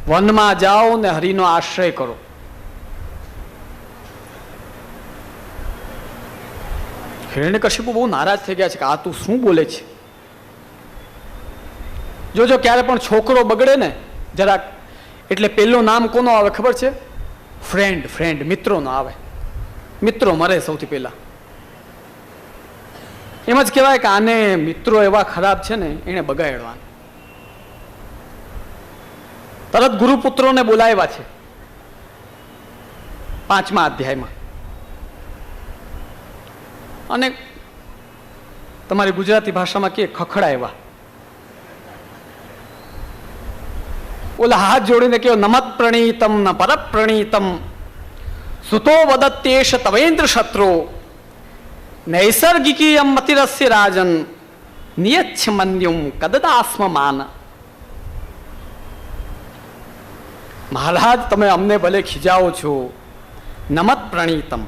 વનમાં જાઓ ને હરિનો આશ્રય કરો. હિરણ્યકશિપુ બહુ નારાજ થઈ ગયા છે કે આ તું શું બોલે છે. જોજો ક્યારે પણ છોકરો બગડે ને જરાક એટલે પેલું નામ કોનો આવે ખબર છે? ફ્રેન્ડ. ફ્રેન્ડ મિત્રો નો આવે. મિત્રો મરે સૌથી પહેલા. એમ જ કહેવાય કે આને મિત્રો એવા ખરાબ છે ને એને બગાડવાના. તરત ગુરુપુત્રોને બોલાવ્યા છે 5મા અધ્યાયમાં. અને તમારી ગુજરાતી ભાષામાં કે ખખડાવ્યા. ઓલા હાથ જોડીને કહ્યો નમત પ્રણીતમ ન પર પ્રણીતમ સુતો વદત્યેશ તવેન્દ્ર શત્રુ નૈસર્ગિકીયમ મતિરસ્ય રાજન નિયચ્છ મન્યુમ કદદાસ્મ માન. મહારાજ તમે અમને ભલે ખીજાવો છો, નમત પ્રણીતમ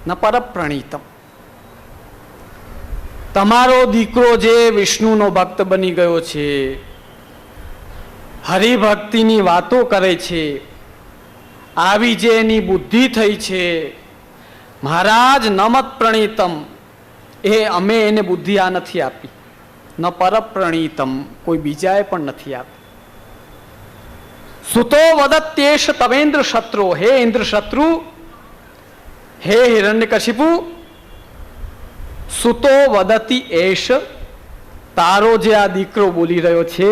ન પર પ્રણીતમ. તમારો દીકરો જે વિષ્ણુનો ભક્ત બની ગયો છે, હરિભક્તિની વાતો કરે છે, આવી જે એની બુદ્ધિ થઈ છે, મહારાજ નમત પ્રણીતમ એ અમે એને બુદ્ધિ આ નથી આપી, ન પર પ્રણીતમ કોઈ બીજાએ પણ નથી આપી. સુતો વદત્યેશ તવેન્દ્ર શત્રુ, હે ઇન્દ્ર શત્રુ, હે હિરણ્યકશિપુ, સુતો વદતી એશ, તારો જે આ દીકરો બોલી રહ્યો છે,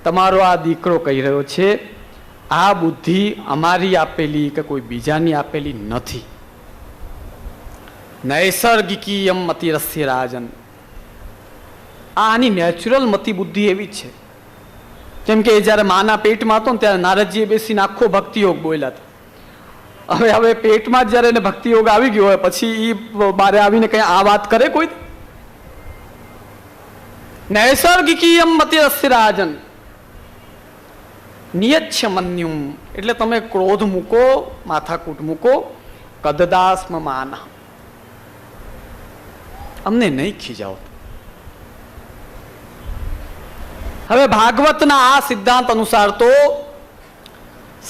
તમારો આ દીકરો કહી રહ્યો છે, આ બુદ્ધિ અમારી આપેલી કે કોઈ બીજાની આપેલી નથી. નૈસર્ગિકીયમ મતિરસ્ય રાજન, આની નેચરલ મતિ બુદ્ધિ એવી જ છે. કેમ કે જયારે માના પેટમાં હતો ને ત્યારે નારદજીએ બેસીને આખો ભક્તિયોગ બોલ્યા હતા. હવે પેટમાં જયારે એને ભક્તિયોગ આવી ગયો હોય પછી એ બારે આવીને કઈ આ વાત કરે કોઈ? નૈસર્ગિકીયમ મતિરસ્ય રાજન નિયચ્છ મન્યુમ, એટલે તમે ક્રોધ મૂકો, માથાકૂટ મૂકો, કદદાસ્મ માના, અમને નહીં ખીજાવો. હવે ભાગવતના આ સિદ્ધાંત અનુસાર તો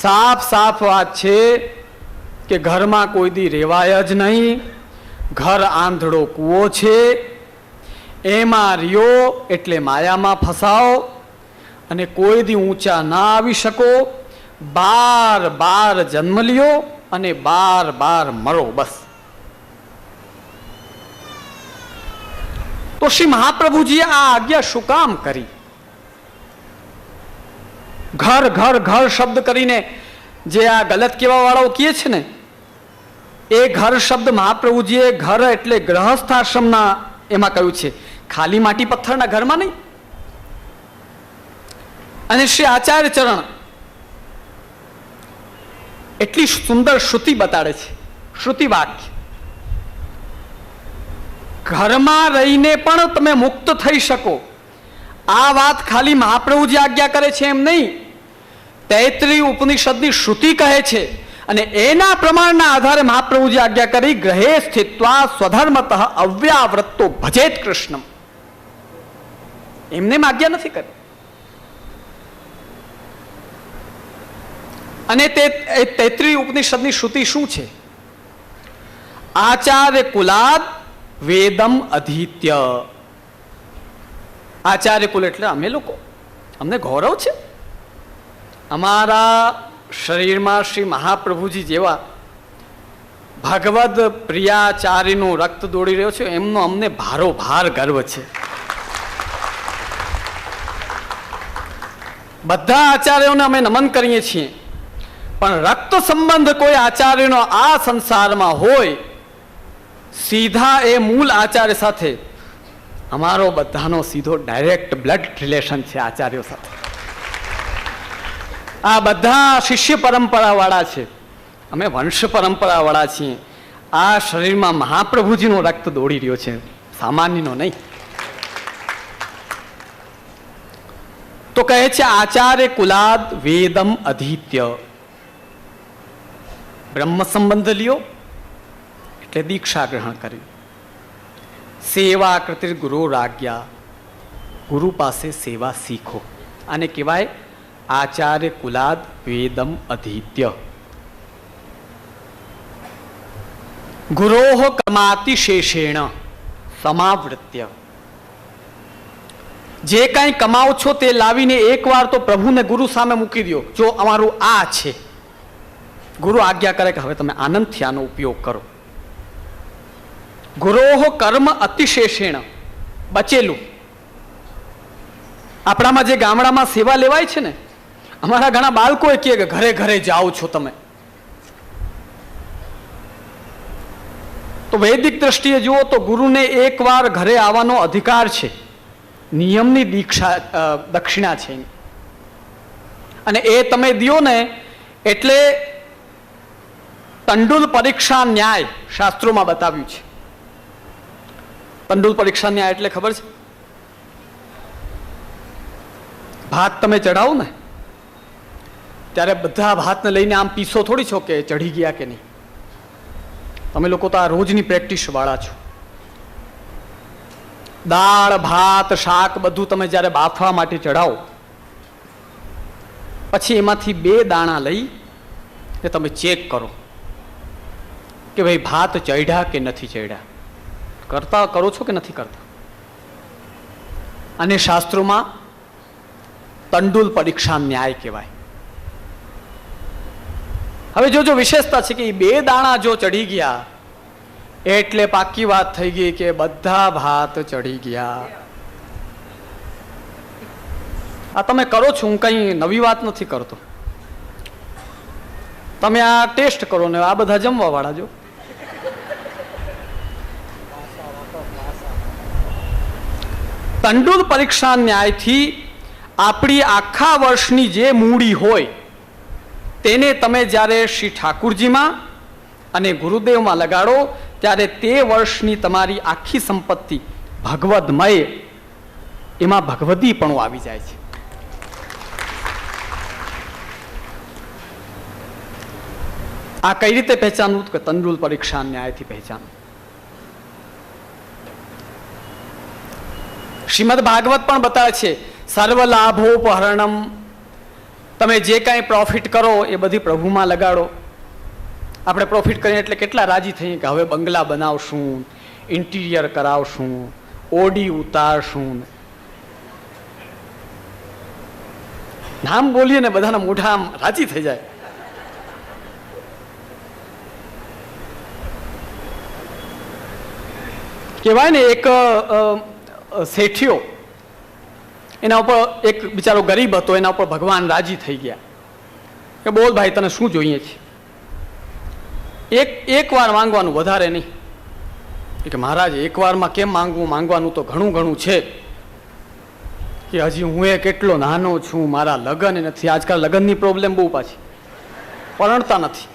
સાફ સાફ વાત છે કે ઘરમાં કોઈ દી રેવાય જ નહીં. ઘર આંધળો કૂવો છે, એમાં રહ્યો એટલે માયામાં ફસાઓ અને કોઈ દી ઊંચા ના આવી શકો. 12 જન્મ લ્યો અને 12 મરો, બસ. તો શ્રી મહાપ્રભુજીએ આ આજ્ઞા શું કામ કરી? ઘર ઘર ઘર શબ્દ કરીને જે આ ગલત કહેવા વાળાઓ કહે છે ને, એ ઘર શબ્દ મહાપ્રભુજીએ ઘર એટલે ગ્રહસ્થાશ્રમના એમાં કહ્યું છે, ખાલી માટી પથ્થરના ઘરમાં નહીં. અને શ્રી આચાર્ય ચરણ એટલી સુંદર શ્રુતિ બતાડે છે, શ્રુતિ વાક્ય. ઘરમાં રહીને પણ તમે મુક્ત થઈ શકો, આ વાત ખાલી મહાપ્રભુજી આજ્ઞા કરે છે એમ નહીં. તૈત્રીય ઉપનિષદની શ્રુતિ કહે છે અને એના પ્રમાણના આધારે મહાપ્રભુજી આજ્ઞા કરી, ગ્રહે સ્થિત્વા સ્વધર્મતઃ અવ્યાવૃત્તો ભજેત કૃષ્ણમ. એમને આજ્ઞા નથી કરી. અને તે તૈત્રીય ઉપનિષદની શ્રુતિ શું છે? આચાર્ય કુલાદ વેદમ અધીત્ય. આચાર્ય કુલ એટલે અમે લોકો, અમને ગૌરવ છે. અમારા શરીરમાં શ્રી મહાપ્રભુજી જેવા ભગવદ પ્રિયાચાર્યનું રક્ત દોડી રહ્યો છે, એમનો અમને ભારોભાર ગર્વ છે. બધા આચાર્યોને અમે નમન કરીએ છીએ, પણ રક્ત સંબંધ કોઈ આચાર્યનો આ સંસારમાં હોય, સીધા એ મૂળ આચાર્ય સાથે અમારો બધાનો સીધો ડાયરેક્ટ બ્લડ રિલેશન છે આચાર્યો સાથે. આ બધા શિષ્ય પરંપરા વાળા છે, અમે વંશ પરંપરા વાળા છીએ. આ શરીરમાં મહાપ્રભુજીનો રક્ત દોડી રહ્યો છે, સામાન્યનો નહીં. તો કહે છે આચાર્ય કુલાદ વેદમ અધીત્ય. બ્રહ્મ સંબંધ લ્યો એટલે દીક્ષા ગ્રહણ કરી. સેવા કૃતિ ગુરુ રાજ્ઞા, ગુરુ પાસે સેવા શીખો. આને કહેવાય आचार्य कुलाद वेदम अधीत्य गुरोह कर्मातिशेषेण समावृत्य। જે કાંઈ કમાઓ છો તે લાવીને એકવાર તો પ્રભુને ગુરુ સામે મૂકી દો, જો અમારું આ છે, ગુરુ આજ્ઞા કરે કે હવે તમે આનંદથી આનો ઉપયોગ કરો. ગુરોહ કર્મ અતિશેષેણ, બચેલું. આપણામાં જે ગામડામાં સેવા લેવાય છે ને, અમારા ઘણા બાળકોએ કહે કે ઘરે ઘરે જાઓ છો તમે, તો વૈદિક દ્રષ્ટિએ જુઓ તો ગુરુને એકવાર ઘરે આવવાનો અધિકાર છે, નિયમની દક્ષિણા છે, અને એ તમે દો ને એટલે તંડુલ પરીક્ષા ન્યાય શાસ્ત્રોમાં બતાવ્યું છે. તંડુલ પરીક્ષા ન્યાય એટલે ખબર છે? ભાત તમે ચઢાવો ને ત્યારે બધા ભાતને લઈને આમ પીસો થોડી છો કે ચઢી ગયા કે નહીં. તમે લોકો તો આ રોજની પ્રેક્ટિસ વાળા છો. દાળ ભાત શાક બધું તમે જ્યારે બાફવા માટે ચઢાવો પછી એમાંથી 2 દાણા લઈ કે તમે ચેક કરો કે ભાઈ ભાત ચઢ્યા કે નથી ચઢ્યા. કરો છો કે નથી કરતા? અને શાસ્ત્રોમાં તંડુલ પરીક્ષા ન્યાય કહેવાય. હવે જો વિશેષતા છે કે એ 2 દાણા જો ચડી ગયા એટલે પાકી વાત થઈ ગઈ કે બધા ભાત ચડી ગયા. આ તમે કરો છો, હું કઈ નવી વાત નથી કરતો. તમે આ ટેસ્ટ કરો ને આ બધા જમવા વાળા જો. તંડુલ પરીક્ષા ન્યાયથી આપણી આખા વર્ષની જે મૂડી હોય તેને તમે જ્યારે શ્રી ઠાકુરજીમાં અને ગુરુદેવમાં લગાડો ત્યારે તે વર્ષની તમારી આખી સંપત્તિ ભગવદમય, એમાં ભગવદીપણું આવી જાય છે. આ કઈ રીતે પહેચાનવું? કે તંડુલ પરીક્ષા ન્યાયથી પહેચાનવું. શ્રીમદ ભાગવત પણ બતાવે છે સર્વ લાભોપહરણમ. તમે જે કાંઈ પ્રોફિટ કરો એ બધી પ્રભુમાં લગાડો. આપણે પ્રોફિટ કરીએ એટલે કેટલા રાજી થઈએ કે હવે બંગલા બનાવશું, ઇન્ટિરિયર કરાવશું, ઓડી ઉતારશું. નામ બોલીએ ને બધાના મોઢા આમ રાજી થઈ જાય. કહેવાય ને એક શેઠિયો, એના ઉપર એક બિચારો ગરીબ હતો, એના ઉપર ભગવાન રાજી થઈ ગયા કે બોલ ભાઈ તને શું જોઈએ છે? એક વાર માંગવાનું, વધારે નહીં. કે મહારાજ એક વારમાં કેમ માંગવું? માંગવાનું તો ઘણું ઘણું છે. કે હજી હું કેટલો નાનો છું, મારા લગ્ન નથી. આજકાલ લગ્નની પ્રોબ્લેમ બહુ પાછી, પરણતા નથી,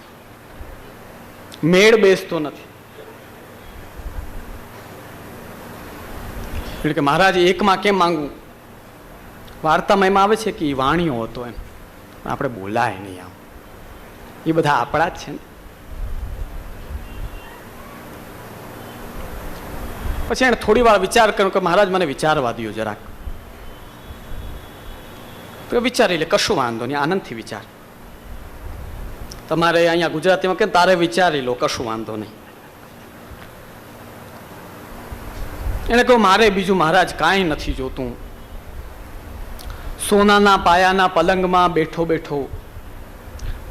મેળ બેસતો નથી. એટલે કે મહારાજ એકમાં કેમ માંગવું? વાર્તામાં એમાં આવે છે કે એ વાણિયો હતો, એમ આપણે બોલાય નહીં. આમ એ બધા આપણા જ છે ને. પછી એને થોડી વાર વિચાર કર્યો કે મહારાજ મને વિચારવા દો જરાક. તો વિચારી લે, કશું વાંધો નહીં, આનંદથી વિચાર. તમારે અહીંયા ગુજરાતીમાં કે તારે વિચારી લો, કશું વાંધો નહીં. એને કહ્યું મારે બીજું મહારાજ કાંઈ નથી જોતું. સોનાના પાયાના પલંગમાં બેઠો બેઠો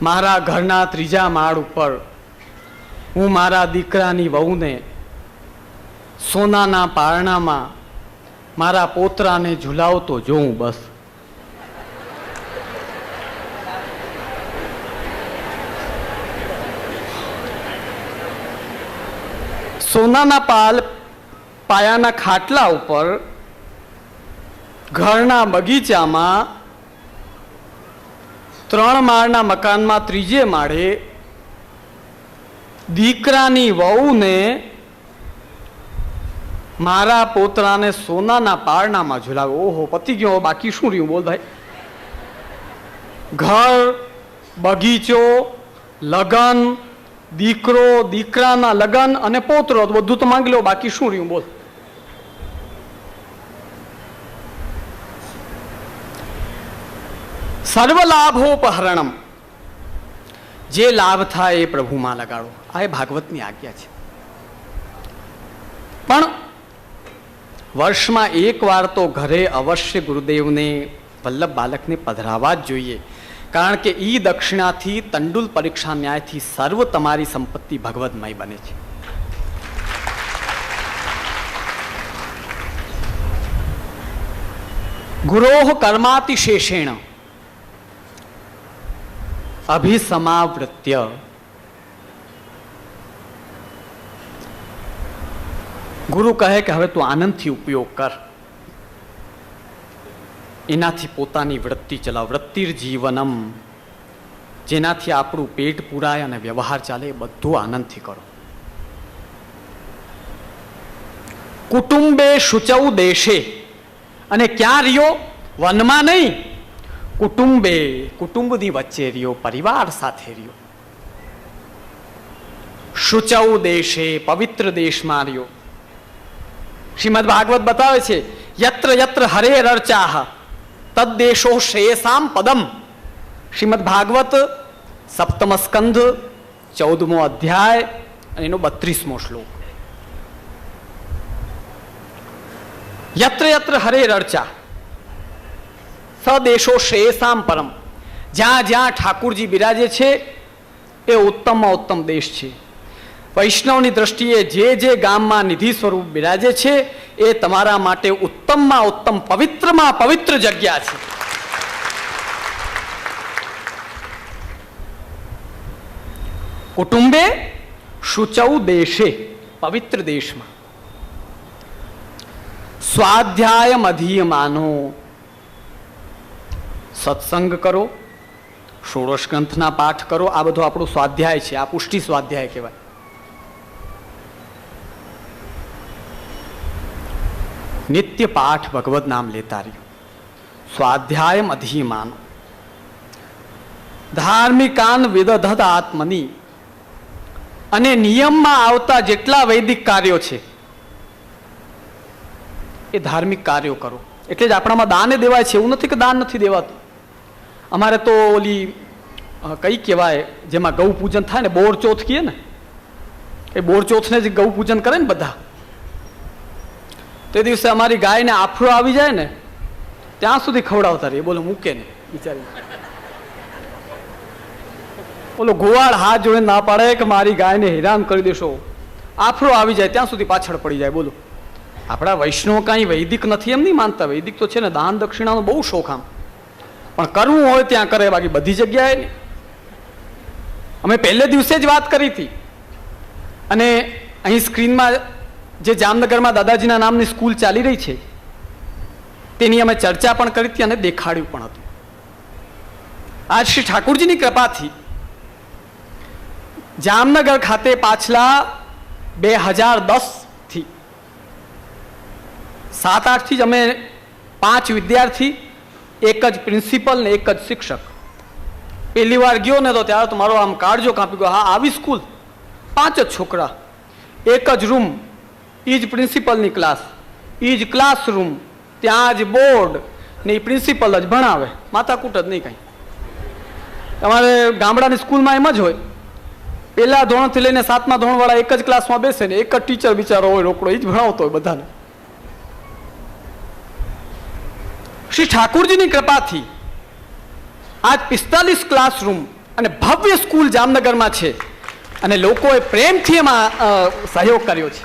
મારા ઘરના 3જા માળ ઉપર હું મારા દીકરાની વહુને સોનાના પારણામાં મારા પોતરાને ઝુલાવતો જોઉં બસ. સોનાના પાયાના ખાટલા ઉપર ઘરના બગીચામાં 3 માળના મકાનમાં 3જે માળે દીકરાની વહુને મારા પોતરાને સોનાના પારણામાં ઝુલાવે. ઓહો, પતી ગયો, બાકી શું રહ્યું? બોલ ભાઈ. ઘર, બગીચો, લગન, દીકરો, દીકરાના લગન અને પોતરો, બધું તો માંગી લો, બાકી શું રહ્યું? બોલ. સર્વલાભોપહરણમ, જે લાભ થાય એ પ્રભુમાં લગાડો. આ એ ભાગવતની આજ્ઞા છે. પણ વર્ષમાં એક વાર તો ઘરે અવશ્ય ગુરુદેવને વલ્લભ બાલકને પધરાવા જ જોઈએ. કારણ કે ઈ દક્ષિણાથી તંડુલ પરીક્ષા ન્યાયથી સર્વ તમારી સંપત્તિ ભગવદમય બને છે. ગુરોહ કર્માતિશેષેણ અભિસમાવૃત્ય, ગુરુ કહે કે હવે તું આનંદથી ઉપયોગ કર, એનાથી પોતાની વૃત્તિ ચલાવ. વૃત્તિર જીવનમ, જેનાથી આપણું પેટ પૂરાય અને વ્યવહાર ચાલે, એ બધું આનંદથી કરો. કુટુંબે શુચૌ દેશે, અને ક્યાં રહ્યો? વનમાં નહીં, કુટુંબે, કુટુંબની વચ્ચે રહ્યો, પરિવાર સાથે રહ્યો. શુચૌ દેશે, પવિત્ર દેશમાં રહ્યો. શ્રીમદ ભાગવત બતાવે છે યત્ર યત્ર હરેર અર્ચાહ તદ્દેશો શ્રેયસામ પદમ. શ્રીમદ ભાગવત સપ્તમ સ્કંધ 14મો અધ્યાય અને એનો 32મો શ્લોક. યત્ર યત્ર હરેર અર્ચા સદેશો શ્રેયસામ પરમ. જ્યાં જ્યાં ઠાકુરજી બિરાજે છે એ ઉત્તમમાં ઉત્તમ દેશ છે. વૈષ્ણવની દ્રષ્ટિએ જે જે ગામમાં નિધિ સ્વરૂપ બિરાજે છે એ તમારા માટે ઉત્તમમાં ઉત્તમ, પવિત્રમાં પવિત્ર જગ્યા છે. કુટુંબે શુચૌ દેશે, પવિત્ર દેશમાં. સ્વાધ્યાય અધીયમાનો, સત્સંગ કરો, ષોડશ ગ્રંથના પાઠ કરો. આ બધું આપણું સ્વાધ્યાય છે. આ પુષ્ટિ સ્વાધ્યાય કહેવાય. નિત્ય પાઠ ભગવદ નામ લેતા રહ્યું. સ્વાધ્યાય અધીયમાનો, ધાર્મિકાન વિદધત આત્મની, અને નિયમમાં આવતા જેટલા વૈદિક કાર્યો છે એ ધાર્મિક કાર્યો કરો. એટલે જ આપણામાં દાને દેવાય છે. એવું નથી કે દાન નથી દેવાતું. અમારે તો ઓલી કઈ કહેવાય, જેમાં ગૌ પૂજન થાય ને, બોર ચોથ કહીએ ને, એ બોર ચોથને જ ગૌ પૂજન કરે ને બધા. તે દિવસે અમારી ગાયને આફરો આવી જાય ને ત્યાં સુધી ખવડાવતા રહીએ. બોલો મૂકે ને બિચારી. બોલો ગોવાળ હાથ જોડે ના પાડે કે મારી ગાયને હેરાન કરી દેશો, આફરો આવી જાય ત્યાં સુધી પાછળ પડી જાય. બોલો આપણા વૈષ્ણવ કાંઈ વૈદિક નથી એમ નહીં માનતા. વૈદિક તો છે ને, દાન દક્ષિણાનો બહુ શોખ આમ, પણ કરવું હોય ત્યાં કરે, બાકી બધી જગ્યાએ નહીં. અમે પહેલે દિવસે જ વાત કરી હતી, અને અહીં સ્ક્રીનમાં જે જામનગરમાં દાદાજીના નામની સ્કૂલ ચાલી રહી છે તેની અમે ચર્ચા પણ કરી હતી અને દેખાડ્યું પણ હતું. આજ શ્રી ઠાકુરજીની કૃપાથી જામનગર ખાતે પાછલા 2010થી 7-8 થી જ અમે 5 વિદ્યાર્થી, એક જ પ્રિન્સિપલ ને એક જ શિક્ષક. પહેલી વાર ગયો ને તો ત્યારે તો મારો આમ કાળજો કાપી ગયો. હા, આવી સ્કૂલ, 5 જ છોકરા, એક જ રૂમ, ઈ જ પ્રિન્સિપલની ક્લાસ, ઈ જ ક્લાસરૂમ, ત્યાં જ બોર્ડ ને એ પ્રિન્સિપલ જ ભણાવે. માથાકૂટ જ નહીં કાંઈ. તમારે ગામડાની સ્કૂલમાં એમ જ હોય, પહેલા ધોરણથી લઈને 7મા ધોરણવાળા એક જ ક્લાસમાં બેસે ને એક જ ટીચર બિચારો હોય, રોકડો, એ જ ભણાવતો હોય બધાને. શ્રી ઠાકુરજીની કૃપાથી આજ 45 ક્લાસરૂમ અને ભવ્ય સ્કૂલ જામનગરમાં છે, અને લોકોએ પ્રેમથી એમાં સહયોગ કર્યો છે.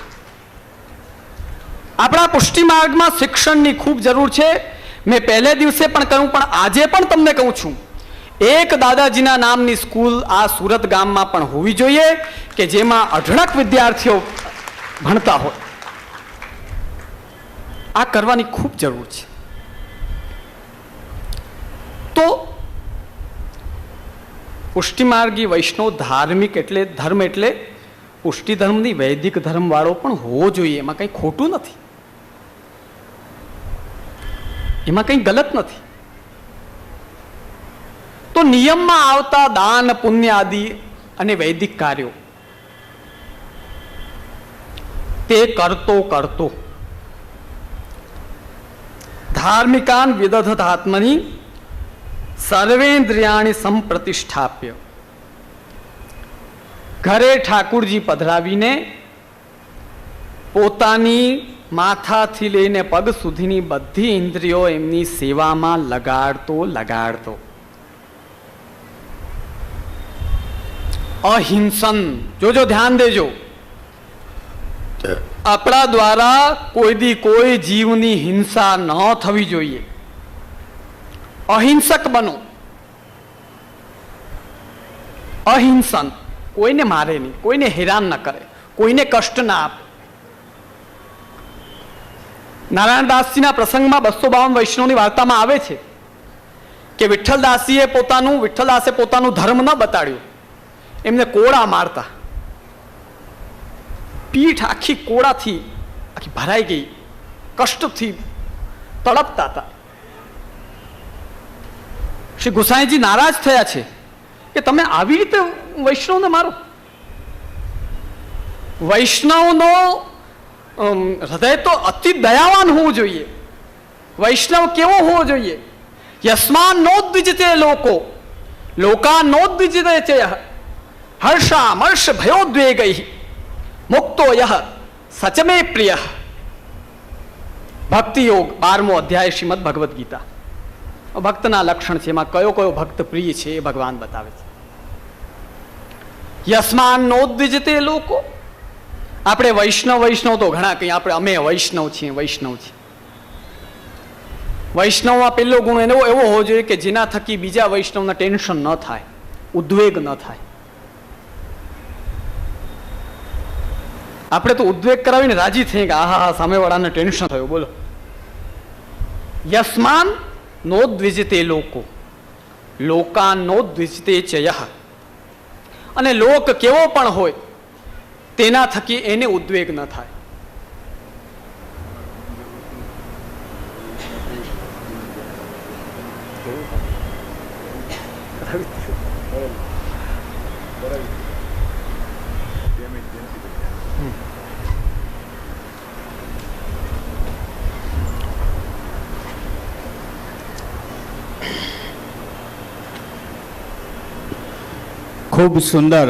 આપણા પુષ્ટિ માર્ગમાં શિક્ષણની ખૂબ જરૂર છે. મેં પહેલે દિવસે પણ કહ્યું, પણ આજે પણ તમને કહું છું, એક દાદાજીના નામની સ્કૂલ આ સુરત ગામમાં પણ હોવી જોઈએ કે જેમાં અઢળક વિદ્યાર્થીઓ ભણતા હોય. આ કરવાની ખૂબ જરૂર છે. તો પુષ્ટિ માર્ગી વૈષ્ણવ ધાર્મિક એટલે ધર્મ એટલે પુષ્ટિ ધર્મની વૈદિક ધર્મ વાળો પણ હોવો જોઈએ. એમાં કંઈ ખોટું નથી, એમાં કંઈ ગલત નથી. તો નિયમમાં આવતા દાન પુણ્ય આદિ અને વૈદિક કાર્યો તે કરતો કરતો ધાર્મિકાન વિદધત આત્મની સર્વેન્દ્રિયાણી સંપ્રતિષ્ઠાપ્ય. ઘરે ઠાકુરજી પધરાવીને પોતાની માથાથી લઈને પગ સુધીની બધી ઇન્દ્રિયો એમની સેવામાં લગાડતો અહિંસન. જોજો, ધ્યાન દેજો, આપણા દ્વારા કોઈ જીવની હિંસા ન થવી જોઈએ. અહિંસક બનો. અહિંસન, કોઈને મારે નહીં, કોઈને હેરાન ન કરે, કોઈને કષ્ટ ના આપે. નારાયણદાસજીના પ્રસંગમાં 252 વૈષ્ણવની વાર્તામાં આવે છે કે વિઠ્ઠલદાસે પોતાનું ધર્મ ન બતાડ્યું, એમને કોળા મારતા. પીઠ આખી કોળાથી આખી ભરાઈ ગઈ, કષ્ટથી તડપતા હતા. શ્રી ગુસાઈજી નારાજ થયા છે કે તમે આવી રીતે વૈષ્ણવને મારો. વૈષ્ણવનો હૃદય તો અતિ દયાવાન હોવું જોઈએ. વૈષ્ણવ કેવો હોવો જોઈએ? યસ્માન નોદ્વિજતે લોકાન નોદ્વિજતે ચે હર્ષામર્ષ ભયોદ્વેગૈ મુક્તો યહ સચમે પ્રિય. ભક્તિ યોગ 12મો અધ્યાય શ્રીમદ ભગવદ્ ગીતા. ભક્તના લક્ષણ છે, એમાં કયો ભક્ત પ્રિય છે એ ભગવાન બતાવે છે. યસ્માન નોદ્વિજતે લોકો. આપણે વૈષ્ણવ તો ઘણા કહીએ, અમે વૈષ્ણવ છીએ. વૈષ્ણવમાં પહેલો ગુણ એવો હોવો જોઈએ કે જેના થકી બીજા વૈષ્ણવના ટેન્શન ન થાય, ઉદ્વેગ ન થાય. આપણે તો ઉદ્વેગ કરાવીને રાજી થઈએ કે આહા સામેવાળાને ટેન્શન થયું. બોલો, યસ્માન નોદ્વિજતે લોકાન નોદ્વિજતે ચયઃ. અને લોક કેવો પણ હોય તેના થકી એને ઉદ્વેગ ન થાય. ખૂબ સુંદર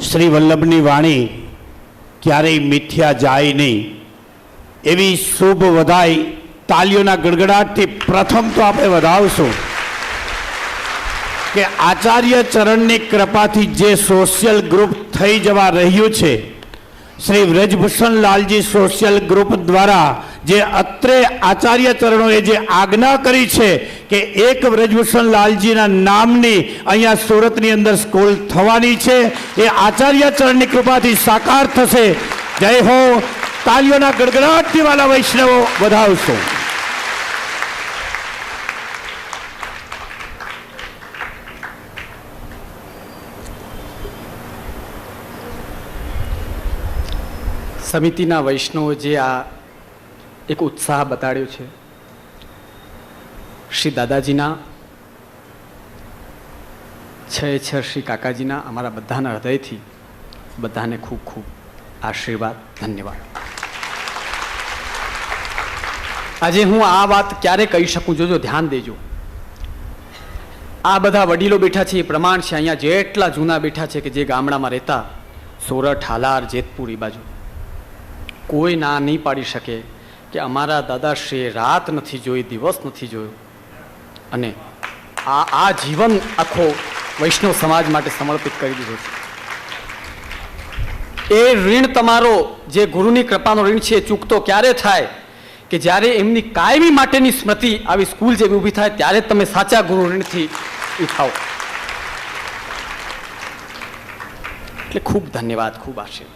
શ્રી વલ્લભની વાણી ક્યારેય મિથ્યા જાય નહીં એવી શુભ વધાઈ તાલીઓના ગડગડાટથી પ્રથમ તો આપણે વધાવશું કે આચાર્ય ચરણની કૃપાથી જે સોશિયલ ગ્રુપ થઈ જવા રહ્યું છે, શ્રી વ્રજભૂષણ લાલજી સોશિયલ ગ્રુપ દ્વારા જે અત્રે આચાર્ય ચરણોએ જે આજ્ઞા કરી છે કે એક વ્રજભૂષણ લાલજીના નામની અહીંયા સુરતની અંદર સ્કૂલ થવાની છે, એ આચાર્ય ચરણની કૃપાથી સાકાર થશે. જય હો. તાલીઓના ગડગડાટથી વાલા વૈષ્ણવો વધાવશો. સમિતિના વૈષ્ણવો જે આ એક ઉત્સાહ બતાડ્યો છે, શ્રી દાદાજીના શ્રી કાકાજીના અમારા બધાના હૃદયથી બધાને ખૂબ ખૂબ આશીર્વાદ, ધન્યવાદ. આજે હું આ વાત ક્યારે કહી શકું, જોજો, ધ્યાન દેજો. આ બધા વડીલો બેઠા છે એ પ્રમાણ છે. અહીંયા જેટલા જૂના બેઠા છે કે જે ગામડામાં રહેતા, સોરઠ, હાલાર, જેતપુર એ બાજુ, કોઈ ના નહીં પાડી શકે કે અમારા દાદાશ્રીએ રાત નથી જોઈ, દિવસ નથી જોયો, અને આ જીવન આખો વૈષ્ણવ સમાજ માટે સમર્પિત કરી દીધો છે. એ ઋણ તમારો, જે ગુરુની કૃપાનો ઋણ છે, એ ચૂકતો ક્યારે થાય કે જ્યારે એમની કાયમી માટેની સ્મૃતિ આવી સ્કૂલ જેવી ઊભી થાય, ત્યારે તમે સાચા ગુરુ ઋણથી એ થાઓ. એટલે ખૂબ ધન્યવાદ, ખૂબ આશીર્વાદ.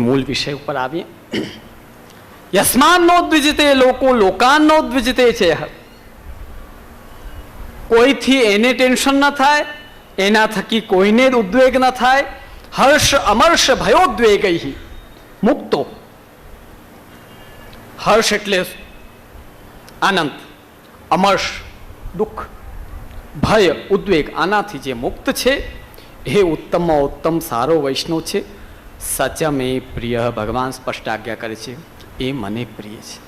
મૂળ વિષય ઉપર આવીએ. યસ્માન નોદ્વિજતે લોકાન નોદ્વિજતે છે. કોઈથી એને ટેન્શન ન થાય, એના થકી કોઈને ઉદ્વેગ ન થાય. હર્ષ અમર્ષ ભયોદ્વેગૈ મુક્તો. હર્ષ એટલે આનંદ, અમર્ષ દુઃખ, ભય ઉદ્વેગ, આનાથી જે મુક્ત છે એ ઉત્તમમાં ઉત્તમ સારો વૈષ્ણવ છે. સચમે પ્રિય, ભગવાન સ્પષ્ટ આજ્ઞા કરે છે, એ મને પ્રિય છે.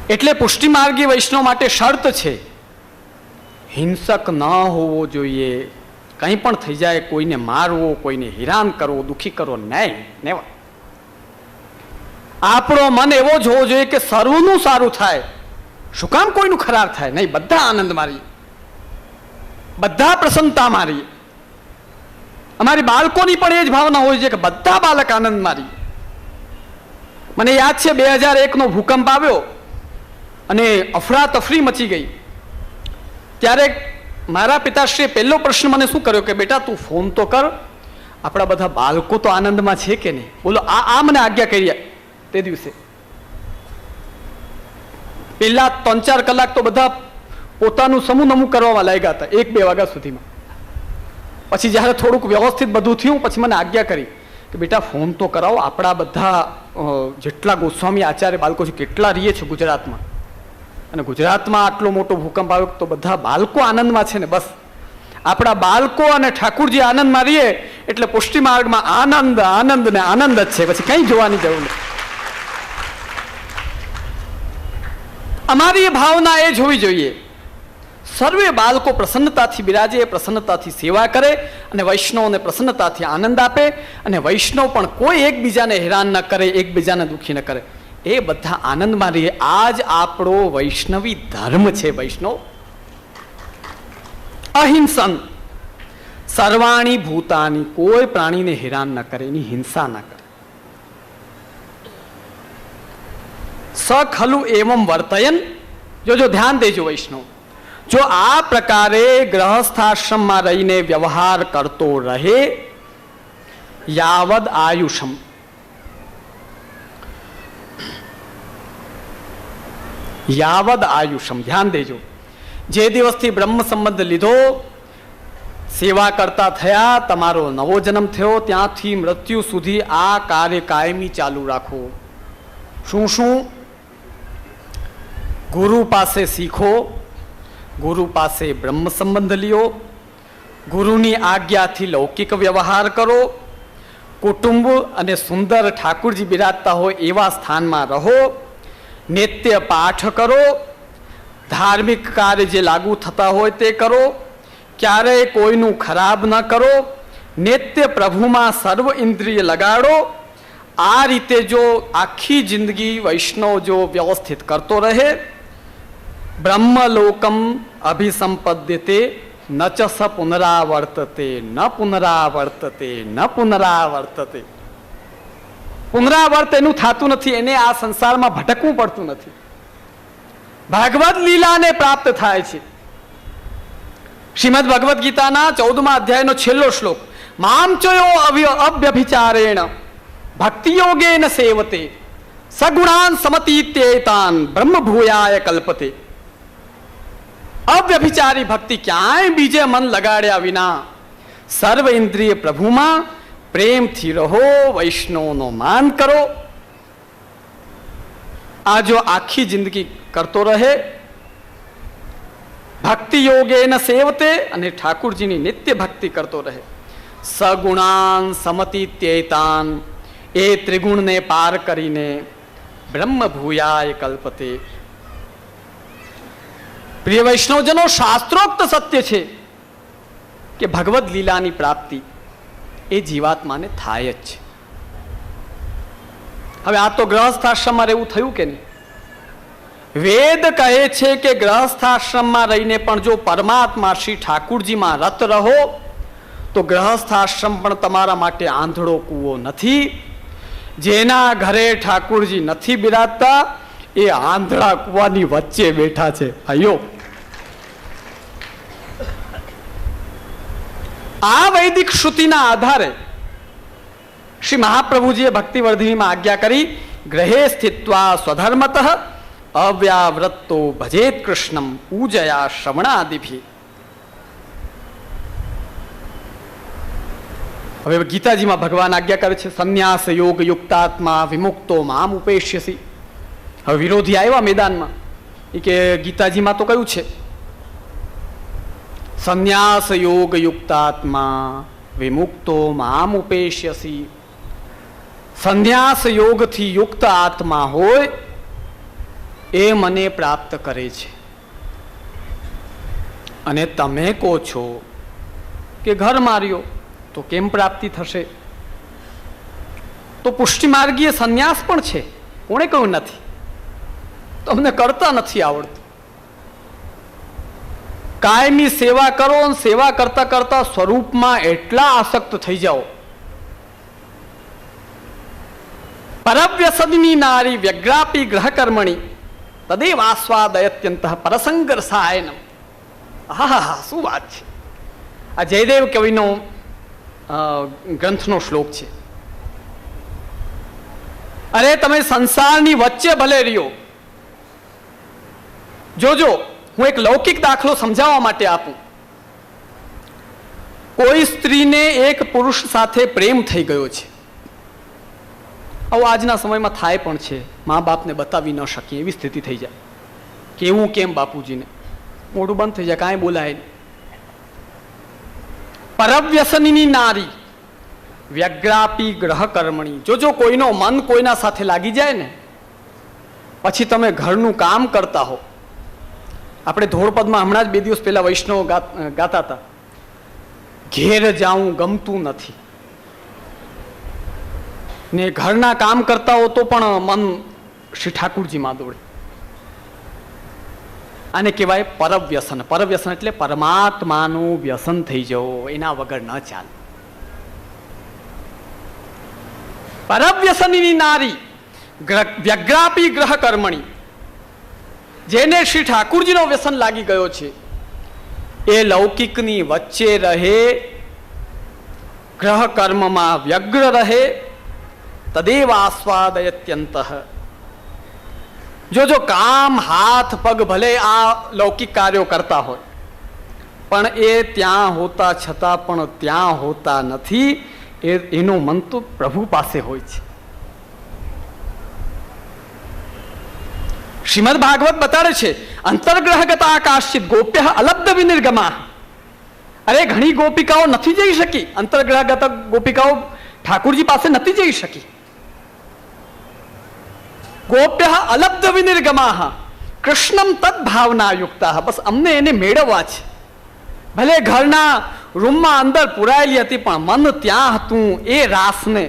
એટલે પુષ્ટિમાર્ગી વૈષ્ણવ માટે શરત છે, હિંસક ન હોવો જોઈએ. કંઈ પણ થઈ જાય, કોઈને મારવો, કોઈને હેરાન કરવો, દુઃખી કરવો નહીં. નેવા આપણો મન એવો જ હોવો જોઈએ કે સર્વનું સારું થાય. શું કામ કોઈનું ખરાબ થાય? નહીં, બધા આનંદ મારીએ, બધા પ્રસન્નતા મારીએ. અમારી બાળકોની પણ એ જ ભાવના હોય છે કે બધા બાળક આનંદ મારીએ. મને યાદ છે 2001 ભૂકંપ આવ્યો અને અફરાતફરી મચી ગઈ. ત્યારે મારા પિતાશ્રીએ પહેલો પ્રશ્ન મને શું કર્યો કે બેટા તું ફોન તો કર, આપણા બધા બાળકો તો આનંદમાં છે કે નહીં. બોલો, આ મને આજ્ઞા કરી તે દિવસે. પહેલા 3-4 કલાક તો બધા પોતાનું સમૂહ નમું કરવામાં લાગ્યા હતા, 1-2 વાગ્યા સુધીમાં. પછી જ્યારે થોડુંક વ્યવસ્થિત બધું થયું, પછી મને આજ્ઞા કરી કે બેટા ફોન તો કરાવો, આપણા બધા જેટલા ગોસ્વામી આચાર્ય બાળકો છે કેટલા રહીએ છે ગુજરાતમાં, અને ગુજરાતમાં આટલો મોટો ભૂકંપ આવ્યો તો બધા બાળકો આનંદમાં છે ને. બસ આપણા બાળકો અને ઠાકુરજી આનંદમાં રહીએ એટલે પુષ્ટિ માર્ગમાં આનંદ આનંદ ને આનંદ જ છે, પછી કંઈ જોવાની જરૂર નથી. અમારી એ ભાવના એ જ હોવી જોઈએ, સર્વે બાળકો પ્રસન્નતાથી બિરાજે, પ્રસન્નતાથી સેવા કરે અને વૈષ્ણવને પ્રસન્નતાથી આનંદ આપે, અને વૈષ્ણવ પણ કોઈ એકબીજાને હેરાન ન કરે, એકબીજાને દુઃખી ન કરે, એ બધા આનંદમાં રહીએ. આ જ આપણો વૈષ્ણવી ધર્મ છે. વૈષ્ણવ અહિંસન સર્વાણી ભૂતાની, કોઈ પ્રાણીને હેરાન ન કરે, એની હિંસા ન કરે. સખલુ એવમ વર્તયન, જો ધ્યાન દેજો વૈષ્ણવ, જો આ પ્રકારે ગ્રહસ્થાશ્રમમાં રહીને વ્યવહાર કરતો રહે, યાવદ આયુષમ, યાવદ આયુષમ, ધ્યાન દેજો. જે દિવસથી બ્રહ્મ સંબંધ લીધો, સેવા કરતા થયા, તમારો નવો જન્મ થયો, ત્યાંથી મૃત્યુ સુધી આ કાર્ય કાયમી ચાલુ રાખો. શું શું? ગુરુ પાસે શીખો, ગુરુ પાસે બ્રહ્મ સંબંધ લ્યો, ગુરુની આજ્ઞાથી લૌકિક વ્યવહાર કરો, કુટુંબ અને સુંદર ઠાકુરજી બિરાજતા હોય એવા સ્થાનમાં રહો, નિત્ય પાઠ કરો, ધાર્મિક કાર્ય જે લાગુ થતા હોય તે કરો, ક્યારેય કોઈનું ખરાબ ન કરો, નિત્ય પ્રભુમાં સર્વ ઇન્દ્રિય લગાડો. આ રીતે જો આખી જિંદગી વૈષ્ણવ જો વ્યવસ્થિત કરતો રહે, બ્રહ્મલોકમ અભિસંપદ્યતે ન ચ સ પુનરાવર્તતે ન પુનરાવર્તતે ન પુનરાવર્તતે. પુનરાવર્ત એનું થતું નથી, એને આ સંસારમાં ભટકવું પડતું નથી, ભાગવત લીલાને પ્રાપ્ત થાય છે. શ્રીમદ ભગવદ્ ગીતાના 14મા અધ્યાયનો છેલ્લો શ્લોક, મામ ચોયો અવ્યભિચારેણ ભક્તિ યોગેન સેવતે સગુણાન સમતીત્યેતાન બ્રહ્મ ભૂયાય કલ્પતે. અવ્યભિચારી ભક્તિ, ક્યાંય બીજે મન લગાડ્યા વિના સર્વ ઇન્દ્રિય પ્રભુમાં પ્રેમથી રહો, વૈષ્ણવનો માન કરો. આ જો આખી જિંદગી કરતો રહે, ભક્તિ યોગેન સેવતે, અને ઠાકુરજીની નિત્ય ભક્તિ કરતો રહે, સગુણાન સમતીત્યેતાન, એ ત્રિગુણને પાર કરીને બ્રહ્મ ભૂયાય કલ્પતે. પ્રિય વૈષ્ણવજનો, શાસ્ત્રોક્ત સત્ય છે કે ભગવદ લીલાની પ્રાપ્તિ એ જીવાત્માને થાય જ છે. હવે આ તો ગ્રહસ્થાશ્રમમાં રહેવું થયું કે નહીં? વેદ કહે છે કે ગ્રહસ્થાશ્રમમાં રહીને પણ જો પરમાત્મા શ્રી ઠાકુરજીમાં રત રહો તો ગ્રહસ્થાશ્રમ પણ તમારા માટે આંધળો કૂવો નથી. જેના ઘરે ઠાકુરજી નથી બિરાજતા એ આંધળા કૂવાની વચ્ચે બેઠા છે. ભાઈઓ, આ વૈદિક શ્રુતિના આધારે શ્રી મહાપ્રભુજીએ ભક્તિવર્ધિનીમાં આજ્ઞા કરી, ગ્રહે સ્થિત્વા સ્વધર્મતઃ અવ્યાવ્રતો ભજેત કૃષ્ણમ પૂજયા શ્રવણાદિભિ. હવે ગીતાજીમાં ભગવાન આજ્ઞા કરે છે, સંન્યાસ યોગ યુક્તાત્મા વિમુક્તો મામ ઉપેશ્યસી. હવે વિરોધી આવ્યા મેદાનમાં, એ કે ગીતાજીમાં તો કયું છે, સંન્યાસ યોગ યુક્તાત્મા વિમુક્તો મામ ઉપેશ્યસી. સંન્યાસ યોગથી યુક્ત આત્મા હોય એ મને પ્રાપ્ત કરે છે. અને તમે કહો છો કે ઘર માર્યો તો કેમ પ્રાપ્તિ થશે? તો પુષ્ટિ માર્ગીય સંન્યાસ પણ છે. કોણે કહ્યું નથી? તમને કરતા નથી આવડતું. કાયમી સેવા કરો અને સેવા કરતા કરતા સ્વરૂપમાં એટલા આસક્ત થઈ જાઓ. પરવ્યસની નારી વ્યગ્રાપી ગ્રહકર્મણી તદેવ આસ્વાદયત્યંત પરસંગરસાયનમ. હા, શું વાત છે! આ જયદેવ કવિનો ગ્રંથનો શ્લોક છે. અરે તમે સંસારની વચ્ચે ભલે રહ્યો. જોજો, હું એક લૌકિક દાખલો સમજાવવા માટે આપું. કોઈ સ્ત્રીને એક પુરુષ સાથે પ્રેમ થઈ ગયો છે. આવું આજના સમયમાં થાય પણ છે. મા બાપને બતાવી ન શકીએ એવી સ્થિતિ થઈ જાય. કેવું કેમ બાપુજીને? મોઢું બંધ થઈ જાય, કાંઈ બોલાય નહીં. પરવ્યસની નારી વ્યગ્રાપી ગ્રહ કર્મણી. જોજો, કોઈનો મન કોઈના સાથે લાગી જાય ને, પછી તમે ઘરનું કામ કરતા હો. આપણે ધોળપદમાં હમણાં જ 2 દિવસ પહેલા વૈષ્ણવ ગાતા હતા, ઘેર જાઉં ગમતું નથી. ને ઘરના કામ કરતા હો તો પણ મન શ્રી ઠાકુરજીમાં દોડે. આને કહેવાય પરવ્યસન. પરવ્યસન એટલે પરમાત્માનું વ્યસન થઈ જવું, એના વગર ન ચાલે. પરવ્યસની નારી વ્યગ્રાપી ગ્રહ કર્મણી, જેને શ્રી ઠાકુરજીનો વ્યસન લાગી ગયો છે, એ લૌકિકની વચ્ચે રહે, ગ્રહ કર્મમાં વ્યગ્ર રહે. તદેવ આસ્વાદયત્યંત. જો કામ હાથ પગ ભલે આ લૌકિક કાર્યો કરતા હોય, પણ એ ત્યાં હોતા છતાં પણ ત્યાં હોતા નથી. એનું મન તો પ્રભુ પાસે હોય છે. શ્રીમદ ભાગવત બતાડે છે, અંતર્ગ્રહગતા કાશ્ચિત ગોપ્ય અલબ્ધ વિનિર્ગમા. અરે ઘણી ગોપિકાઓ નથી જઈ શકી. અંતર્ગ્રહગત ગોપિકાઓ ઠાકુરજી પાસે નથી જઈ શકી. ગોપ્ય અલબ્ધ વિનિર્ગમા કૃષ્ણમ તદ ભાવના યુક્તા. બસ અમને એને મેળવવા છે. ભલે ઘરના રૂમમાં અંદર પુરાયેલી હતી, પણ મન ત્યાં હતું. એ રાસને,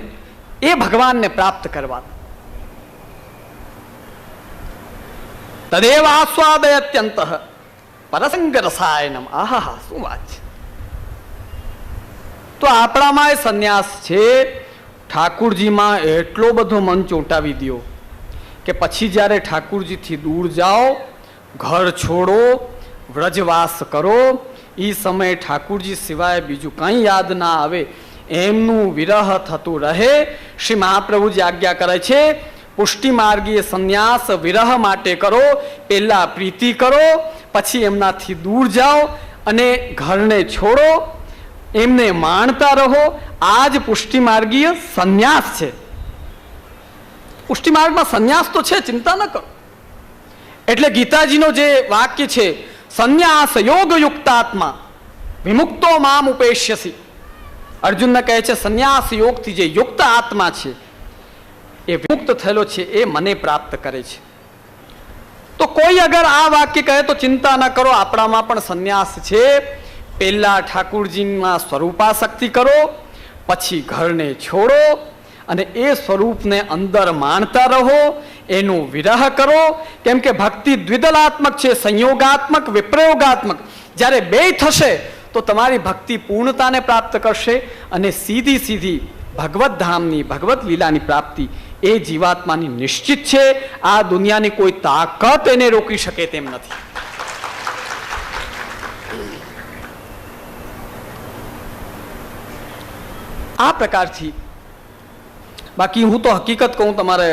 એ ભગવાનને પ્રાપ્ત કરવા. તદેવ આસ્વાદયત્યંત પરસંગ રસાયનમ. આહા, શું વાત છે! તો આપણામાં એ સંન્યાસ છે. ઠાકુરજીમાં એટલો બધો મન ચોંટાવી દો કે પછી જ્યારે ઠાકુરજીથી દૂર જાઓ, ઘર છોડો, વ્રજવાસ કરો, એ સમયે ઠાકુરજી સિવાય બીજું કંઈ યાદ ના આવે. એમનું વિરહ થતું રહે. શ્રી મહાપ્રભુજી આજ્ઞા કરે છે, પુષ્ટિ માર્ગીય સંન્યાસ વિરહ માટે કરો. પહેલા પ્રીતિ કરો, પછી એમનાથી દૂર જાઓ અને ઘરને છોડો, એમને માણતા રહો. આ જ પુષ્ટિ માર્ગીય સંન્યાસ છે. પુષ્ટિ માર્ગમાં સંન્યાસ તો છે, ચિંતા ન કરો. એટલે ગીતાજીનો જે વાક્ય છે, સંન્યાસ યોગ યુક્તાત્મા વિમુક્તો મામ ઉપેશ્યસી. અર્જુનને કહે છે, સંન્યાસ યોગથી જે યુક્ત આત્મા છે, એ વિમુક્ત થયેલો છે, એ મને પ્રાપ્ત કરે છે. તો કોઈ અગર આ વાક્ય કહે તો ચિંતા ન કરો, આપણામાં પણ સંન્યાસ છે. પહેલા ઠાકુરજીમાં સ્વરૂપાસક્તિ કરો, પછી ઘરને છોડો અને એ સ્વરૂપને અંદર માણતા રહો. એનું વિરહ કરો. કેમ કે ભક્તિ દ્વિદલાત્મક છે, સંયોગાત્મક, વિપ્રયોગાત્મક. જ્યારે બે થશે તો તમારી ભક્તિ પૂર્ણતાને પ્રાપ્ત કરશે અને સીધી ભગવત ધામની, ભગવત લીલાની પ્રાપ્તિ એ જીવાત્માની નિશ્ચિત છે. આ દુનિયાની કોઈ તાકાત એને રોકી શકે તેમ નથી. આ પ્રકારથી. બાકી હું તો હકીકત કહું, તમારે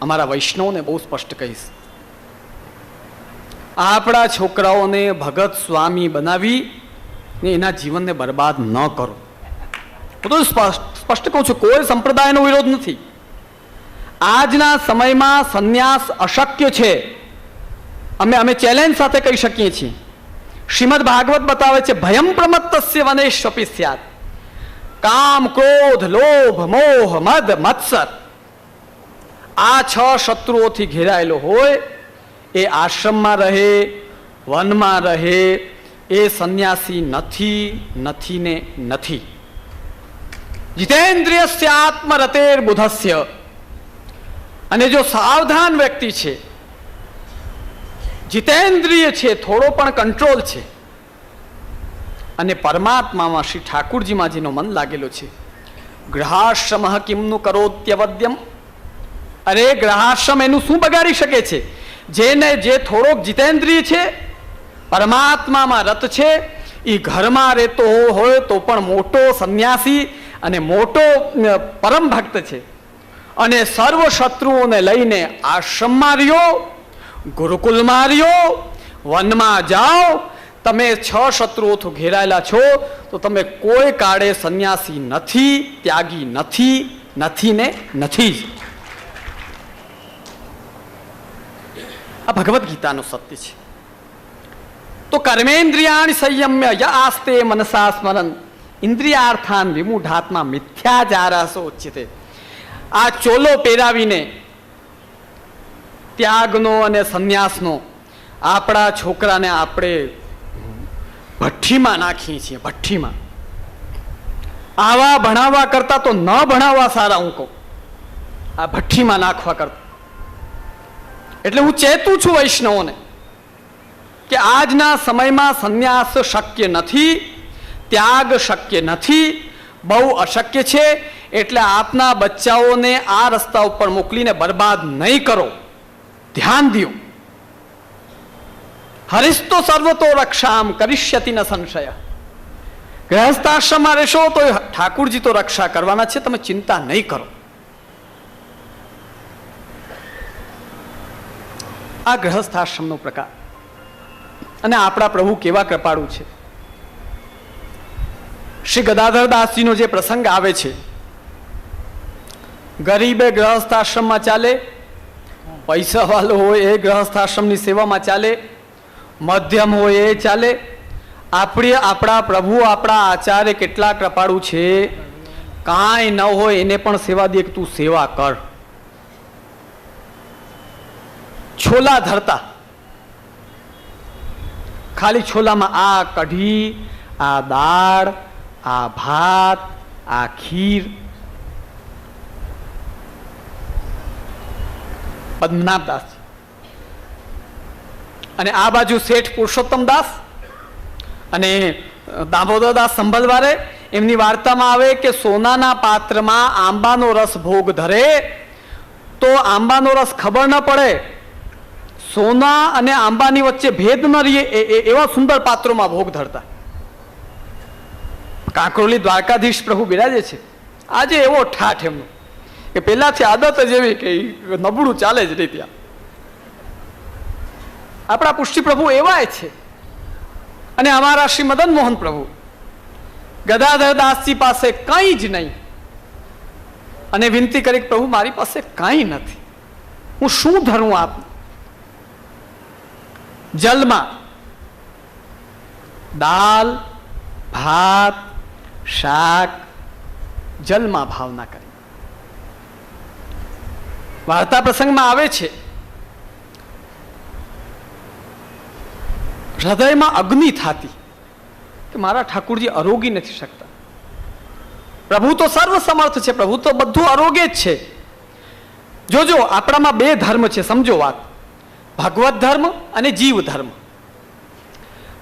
અમારા વૈષ્ણવને બહુ સ્પષ્ટ કહીશ, આપણા છોકરાઓને ભગત સ્વામી બનાવી ને એના જીવનને બરબાદ ન કરો. હું તો સ્પષ્ટ કહું છું, કોઈ સંપ્રદાયનો વિરોધ નથી. આજના સમયમાં સંન્યાસ અશક્ય છે. અમે ચેલેન્જ સાથે કહી શકીએ છીએ. શ્રીમદ ભાગવત બતાવે છે, ભયમ પ્રમત્તસ્ય વનેષ્વપી સ્યાત. કામ, ક્રોધ, લોભ, મોહ, મદ, મત્સર, આ 6 શત્રુઓથી ઘેરાયેલો હોય એ આશ્રમમાં રહે, વનમાં રહે, એ સંન્યાસી નથી, નથી ને નથી. જીતેન્દ્રિયસ્ય આત્મરતેર બુધસ્ય. અને જો સાવધાન વ્યક્તિ છે, જીતેન્દ્રિય છે, થોડો પણ કંટ્રોલ છે, અને પરમાત્મામાં શ્રી ઠાકુરજીમાં જેનો મન લાગેલો છે, ગ્રહાશ્રમ કિમનું કરોત્યવદ્યમ. અરે ગ્રહાશ્રમ એનું શું બગાડી શકે છે? જેને જે થોડોક જીતેન્દ્રિય છે, પરમાત્મામાં રત છે, એ ઘરમાં રહેતો હોય તો પણ મોટો સંન્યાસી અને મોટો પરમ ભક્ત છે, અને સર્વ શત્રુઓને લઈને આશ્રમમાં રહ્યો, ગુરુકુલમાં રહ્યો, વનમાં જાઓ. તમે 6 શત્રુઓથી ઘેરાયેલા છો તો તમે કોઈ કાળે સંન્યાસી નથી, ત્યાગી નથી, નથી ને નથી જ. આ ભગવદ્ ગીતાનું સત્ય છે. તો કર્મેન્દ્રિયાણિ સંયમ્ય ય આસ્તે મનસા સ્મરન ઇન્દ્રિયાર્થાન વિમૂઢાત્મા મિથ્યાચારસો ઉચ્યતે. આ ચોલો પહેરાવીને ત્યાગનો અને સંન્યાસનો આપણા છોકરાને આપણે ભઠ્ઠીમાં નાખીએ છીએ. ભઠ્ઠીમાં આવા ભણાવવા કરતા તો ન ભણાવવા સારા, હું કહું, આ ભઠ્ઠીમાં નાખવા કરતા. એટલે હું ચેતું છું વૈષ્ણવોને કે આજના સમયમાં સંન્યાસ શક્ય નથી, ત્યાગ શક્ય નથી, બહુ અશક્ય છે. એટલે આપના બચ્ચાઓને આ રસ્તા ઉપર મોકલીને બરબાદ નહીં કરો. ધ્યાન દો. હરિસ્તો સર્વતો રક્ષામ કરિષ્યતિ ન સંશય. ગ્રહસ્થાશ્રમમાં રહેશો તો ઠાકુરજી તો રક્ષા કરવાના છે, તમે ચિંતા નહીં કરો. આ ગ્રહસ્થાશ્રમનો પ્રકાર. અને આપણા પ્રભુ કેવા કૃપાળુ છે. શ્રી ગદાધર દાસજીનો જે પ્રસંગ આવે છે, ગરીબે ગ્રહસ્થાશ્રમમાં ચાલે, પૈસા વાળો હોય એ ગ્રહસ્થાશ્રમની સેવામાં ચાલે, મધ્યમ હોય એ ચાલે. આપણા પ્રભુ, આપણા આચાર્ય કેટલા કૃપાળુ છે. કાંઈ ન હોય એને પણ સેવા દે કે તું સેવા કર. છોલા ધરતા, ખાલી છોલામાં આ કઢી, આ દાળ, આ ભાત, આ ખીર. પદ્મનાભ દાસ અને આ બાજુ શેઠ પુરુષોત્તમ દાસ અને દામોદર દાસ સંભલવારે. એમની વાર્તામાં આવે કે સોનાના પાત્રમાં આંબાનો રસ ભોગ ધરે તો આંબાનો રસ ખબર ન પડે, સોના અને આંબાની વચ્ચે ભેદ ન રહીએ એવા સુંદર પાત્રોમાં ભોગ ધરતા. કાંકરોલી દ્વારકાધીશ પ્રભુ બિરાજે છે. આજે એવો ઠાઠ એમનો કે પેલાથી આદત જ એવી કે નબળું ચાલે જ નહીં. ત્યાં આપણા પુષ્ટિ પ્રભુ એવાય છે. અને અમારા શ્રી મદન મોહન પ્રભુ ગદાધર દાસજી પાસે કંઈ જ નહીં, અને વિનંતી કરી પ્રભુ મારી પાસે કંઈ નથી, હું શું ધરું આપને? જલમાં દાલ, ભાત, શાક, જલમાં ભાવના કરી. વાર્તા પ્રસંગમાં આવે છે, હૃદયમાં અગ્નિ થતી કે મારા ઠાકુરજી આરોગી નથી શકતા. પ્રભુ તો સર્વ સમર્થ છે, પ્રભુ તો બધું આરોગ્ય જ છે. જોજો આપણામાં 2 ધર્મ છે, સમજો વાત. ભગવત ધર્મ અને જીવ ધર્મ.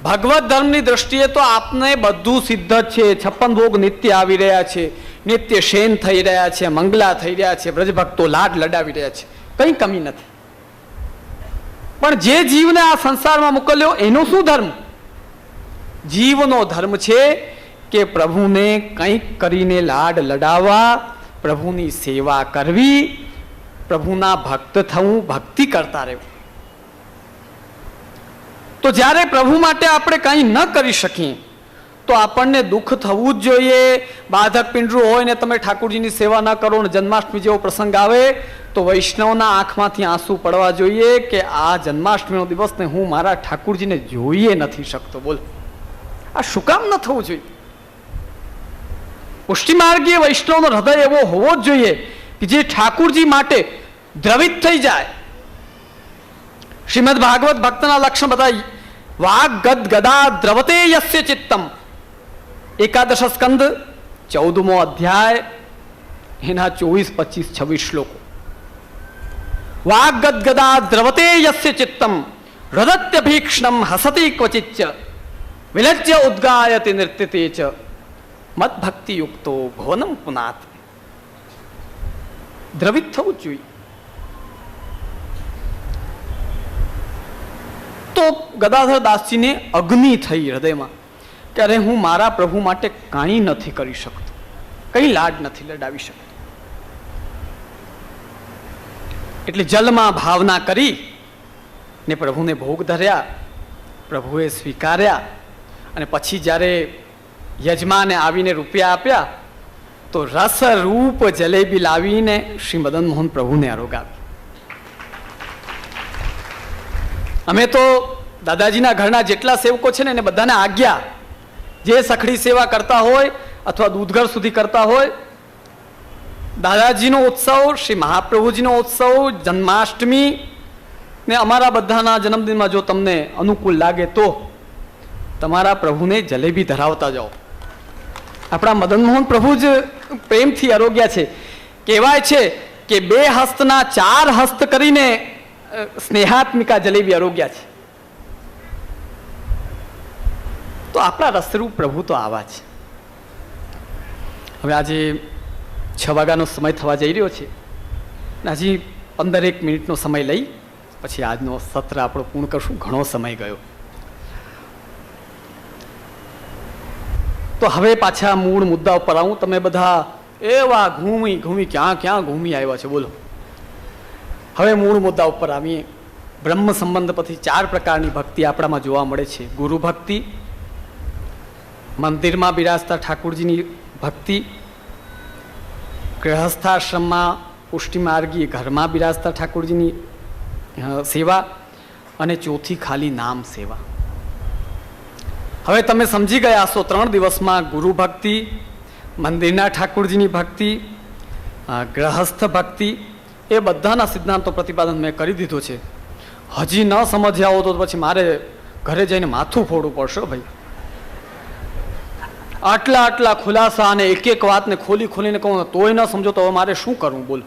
ભગવત ધર્મની દ્રષ્ટિએ તો આપને બધું સિદ્ધ જ છે. 56 ભોગ નિત્ય આવી રહ્યા છે, નિત્ય શેન થઈ રહ્યા છે, મંગલા થઈ રહ્યા છે, બ્રજભક્તો લાડ લડાવી રહ્યા છે, કંઈ કમી નથી. પણ જે જીવને આ સંસારમાં મોકલ્યો એનો શું ધર્મ? જીવનો ધર્મ છે કે પ્રભુને કંઈક કરીને લાડ લડાવવા, પ્રભુની સેવા કરવી, પ્રભુના ભક્ત થવું, ભક્તિ કરતા રહેવું. તો જ્યારે પ્રભુ માટે આપણે કંઈ ન કરી શકીએ તો આપણને દુઃખ થવું જ જોઈએ. બાધક પિંડરું હોય ને તમે ઠાકુરજીની સેવા ન કરો ને જન્માષ્ટમી જેવો પ્રસંગ આવે તો વૈષ્ણવના આંખમાંથી આંસુ પડવા જોઈએ કે આ જન્માષ્ટમીનો દિવસ ને હું મારા ઠાકુરજીને જોઈએ નથી શકતો. બોલ, આ શું કામ ન થવું જોઈએ? પુષ્ટિમાર્ગીય વૈષ્ણવનો હૃદય એવો હોવો જ જોઈએ કે જે ઠાકુરજી માટે દ્રવિત થઈ જાય. શ્રીમદ ભાગવત ભક્તના લક્ષણ બતાવી. વાગ ગદ ગદા દ્રવતે યસ્ય ચિત્તમ, એકાદશ સ્કંદ 14મો અધ્યાય એના 24, 25, 26 શ્લોકો. વાગ ગદ ગદા દ્રવતે યસ્ય ચિત્તમ હૃદત્યભીક્ષણમ હસતી ક્વચિચ્ચ વિલજ્ય ઉદ્ગાયતિ નૃત્યતે ચ મત ભક્તિ યુક્તો ભવનમ પુનાત. દ્રવિત થવું જ જોઈએ. તો ગદાધર દાસજીને અગ્નિ થઈ હૃદયમાં કે અરે હું મારા પ્રભુ માટે કાંઈ નથી કરી શકતો, કઈ લાડ નથી લડાવી શકતો. એટલે જલમાં ભાવના કરી ને પ્રભુને ભોગ ધર્યા, પ્રભુએ સ્વીકાર્યા. અને પછી જ્યારે યજમાને આવીને રૂપિયા આપ્યા તો રસરૂપ જલેબી લાવીને શ્રી મદન મોહન પ્રભુને આરોગાવી. અમે તો દાદાજીના ઘરના જેટલા સેવકો છે ને એને બધાને આજ્ઞા, જે સખડી સેવા કરતા હોય અથવા દૂધઘર સુધી કરતા હોય, દાદાજીનો ઉત્સવ, શ્રી મહાપ્રભુજીનો ઉત્સવ, જન્માષ્ટમી ને અમારા બધાના જન્મદિનમાં જો તમને અનુકૂળ લાગે તો તમારા પ્રભુને જલેબી ધરાવતા જાઓ. આપણા મદન મોહન પ્રભુ જ પ્રેમથી આરોગ્યા છે. કહેવાય છે કે 2 હસ્તના 4 હસ્ત કરીને સ્નેહાત્મિકા જલેબી આરોગ્યા છે. તો આપણા રસરૂપ પ્રભુ તો આવા છે. હવે આજે 6 વાગ્યાનો સમય થવા જઈ રહ્યો છે. હજી 15 મિનિટનો સમય લઈ પછી આજનો સત્ર આપણો પૂર્ણ કરશું. ઘણો સમય ગયો. તો હવે પાછા મૂળ મુદ્દા ઉપર આવું. તમે બધા એવા ઘૂમી ક્યાં ઘૂમી આવ્યા છે બોલો. હવે મૂળ મુદ્દા ઉપર આવીએ. બ્રહ્મ સંબંધ પછી 4 પ્રકારની ભક્તિ આપણામાં જોવા મળે છે. ગુરુ ભક્તિ, મંદિરમાં બિરાજતા ઠાકુરજીની ભક્તિ, ગૃહસ્થાશ્રમમાં પુષ્ટિમાર્ગી ઘરમાં બિરાજતા ઠાકુરજીની સેવા, અને ચોથી ખાલી નામ સેવા. હવે તમે સમજી ગયા છો 3 દિવસમાં ગુરુ ભક્તિ, મંદિરના ઠાકુરજીની ભક્તિ, ગ્રહસ્થ ભક્તિ, એ બધાના સિદ્ધાંતો પ્રતિપાદન મેં કરી દીધો છે. હજી ન સમજ્યા હો તો પછી મારે ઘરે જઈને માથું ફોડવું પડશે ભાઈ. આટલા ખુલાસા અને એક વાતને ખોલીને કહું તોય ન સમજો તો હવે મારે શું કરવું બોલો.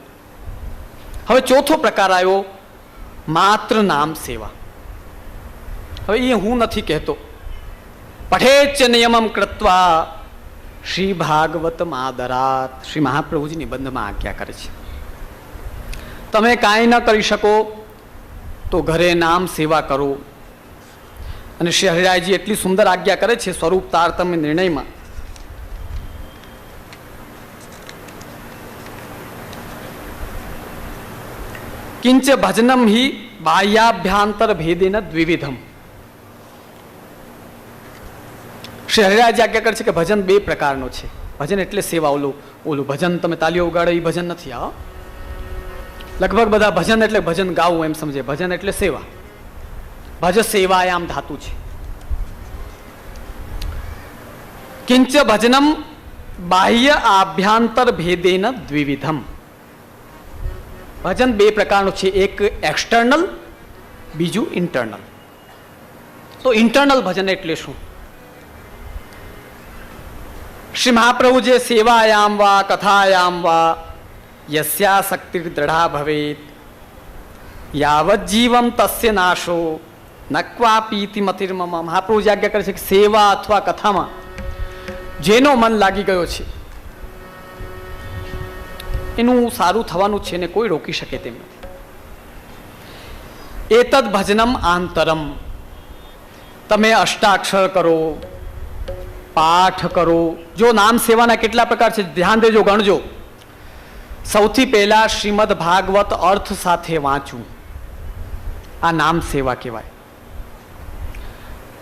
હવે ચોથો પ્રકાર આવ્યો માત્ર નામ સેવા. હવે એ હું નથી કહેતો. પઠેચ નિયમમ કૃત્વા શ્રી ભાગવત માદરાત, શ્રી મહાપ્રભુજી નિબંધમાં આજ્ઞા કરે છે. તમે કાંઈ ન કરી શકો તો ઘરે નામ સેવા કરો. અને શ્રી હરિરાયજી એટલી સુંદર આજ્ઞા કરે છે સ્વરૂપ તારતમ્ય નિર્ણયમાં. કિંચ ભજનમ હિ બાહ્યાભ્યાંતર ભેદેન દ્વિવિધમ. શ્રી હરિરાયજી આજ્ઞા કરે છે કે ભજન 2 પ્રકારનો છે. ભજન એટલે સેવા. ઓલું ભજન તમે તાલીઓ ઉગાડો એ ભજન નથી. આ લગભગ બધા ભજન એટલે ભજન ગાવું એમ સમજે. ભજન એટલે સેવા. ભજ સેવાયામ ધાતુ છે. કિંચ ભજનમ બાહ્ય આભ્યાંતર ભેદેન દ્વિવિધમ. ભજન 2 પ્રકારનું છે. એક એક્સટર્નલ, બીજું ઇન્ટરનલ. તો ઇન્ટરનલ ભજન એટલે શું? શ્રી મહાપ્રભુ જે સેવાયામ વા કથાયામ વા યસ્યાસક્તિ દ્રઢા ભવેત યાવત જીવમ તસ્ય નાશો નક્વાપીતિ મતિર્મમ. મહાપ્રભુજી આજ્ઞા કરે છે કે સેવા અથવા કથામાં જેનો મન લાગી ગયો છે એનું સારું થવાનું છે ને કોઈ રોકી શકે તેમ નથી. એતદ ભજનમ આંતરમ. તમે અષ્ટાક્ષર કરો, પાઠ કરો. જો નામ સેવાના કેટલા પ્રકાર છે ધ્યાન દેજો, ગણજો. સૌથી પહેલા શ્રીમદ ભાગવત અર્થ સાથે વાંચવું, આ નામ સેવા કહેવાય.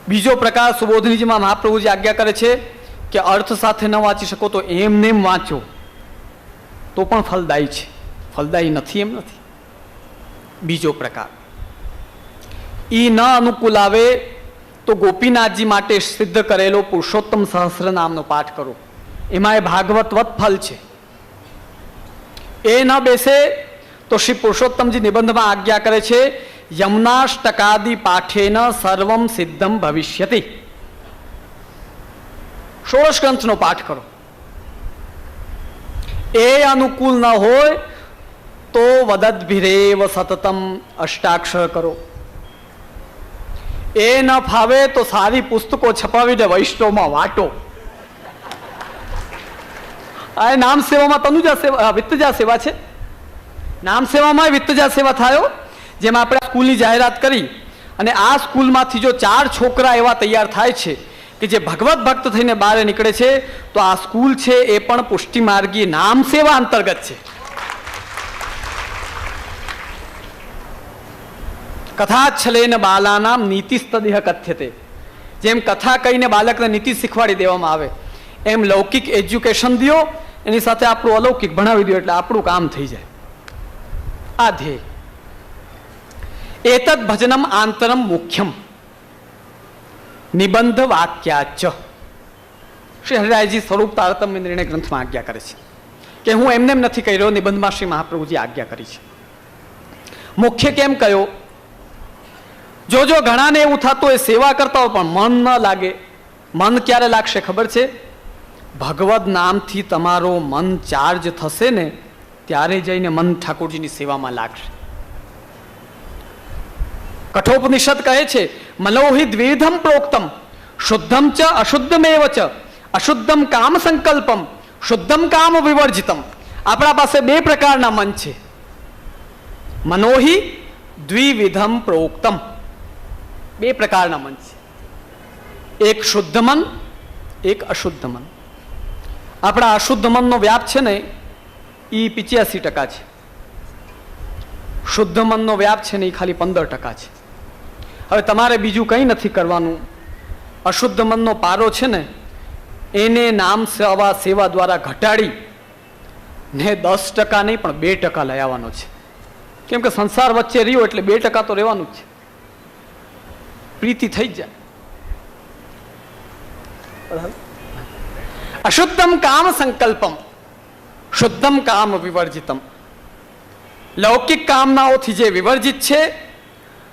બીજો પ્રકાર સુબોધનીજીમાં મહાપ્રભુજી આજ્ઞા કરે છે કે અર્થ સાથે ન વાંચી શકો તો એમને વાંચો તો પણ ફલદાયી છે. ફલદાયી નથી એમ નથી. બીજો પ્રકાર ઈ ન અનુકૂળ આવે તો ગોપીનાથજી માટે સિદ્ધ કરેલો પુરુષોત્તમ સહસ્ર નામનો પાઠ કરો. એમાં એ ભાગવતવત ફલ છે. એ ન બેસે તો શ્રી પુરુષોત્તમજી નિબંધમાં આજ્ઞા કરે છે यमुनाष्टकादि पाठेन सर्वम सिद्धम भविष्यति। षोडश ग्रंथનો પાઠ કરો, એ અનુકૂળ ન હોય તો વદદ્ભિરેવ સતતમ અષ્ટાક્ષર કરો. એ ન ફાવે તો સારી પુસ્તકો છપાવીને વૈષ્ણવમાં વાટો. આ નામ સેવામાં તનુજા સેવા, વિત્તજા સેવા છે. નામ સેવામાં વિત્તજા સેવા થાય, જેમાં આપણે સ્કૂલની જાહેરાત કરી અને આ સ્કૂલમાંથી જો 4 છોકરા એવા તૈયાર થાય છે કે જે ભગવત ભક્ત થઈને બહાર નીકળે છે, તો આ સ્કૂલ છે એ પણ પુષ્ટિ માર્ગી નામ સેવા અંતર્ગત છે. કથા છલેન બાલાનામ નીતિસ્તદેહ કથ્યતે. જેમ કથા કહીને બાળકને નીતિ શીખવાડી દેવામાં આવે, એમ લૌકિક એજ્યુકેશન દો, એની સાથે આપણું અલૌકિક ભણાવી દો, એટલે આપણું કામ થઈ જાય. આ ધ્યેય. એતદ ભજનમ આંતરમ મુખ્યમ નિબંધ વાક્યાચ. શ્રી હરિરાયજી સ્વરૂપ તારતમ્ય નિર્ણય ગ્રંથમાં આજ્ઞા કરે છે કે હું એમને એમ નથી કર્યો, નિબંધમાં શ્રી મહાપ્રભુજી આજ્ઞા કરી છે. મુખ્ય કેમ કયો? જો ઘણાને એવું થતું હોય સેવા કરતા હોય પણ મન ન લાગે. મન ક્યારે લાગશે ખબર છે? ભગવદ નામથી તમારો મન ચાર્જ થશે ને ત્યારે જઈને મન ઠાકોરજીની સેવામાં લાગશે. કઠોપનિષદ કહે છે મનોહિ દ્વિધમ પ્રોક્તમ શુદ્ધમ ચ અશુદ્ધમેવ ચ અશુદ્ધમ કામ સંકલ્પમ શુદ્ધમ કામ વિવર્જિતમ. આપણા પાસે 2 પ્રકારના મન છે. મનોહિ દ્વિવિધમ પ્રોક્તમ. 2 પ્રકારના મન છે. એક શુદ્ધ મન, એક અશુદ્ધ મન. આપણા અશુદ્ધ મનનો વ્યાપ છે ને એ 85% છે. શુદ્ધ મનનો વ્યાપ છે ને એ ખાલી 15% છે. હવે તમારે બીજું કંઈ નથી કરવાનું. અશુદ્ધ મનનો પારો છે ને એને નામ સેવા દ્વારા ઘટાડી ને 10% નહીં પણ 2% લઈ આવવાનો છે. કેમ કે સંસાર વચ્ચે રહ્યો એટલે 2% તો રહેવાનું જ છે. પ્રીતિ થઈ જ જાય. અશુદ્ધમ કામ સંકલ્પમ શુદ્ધમ કામ વિવર્જિતમ. લૌકિક કામનાઓથી જે વિવર્જિત છે,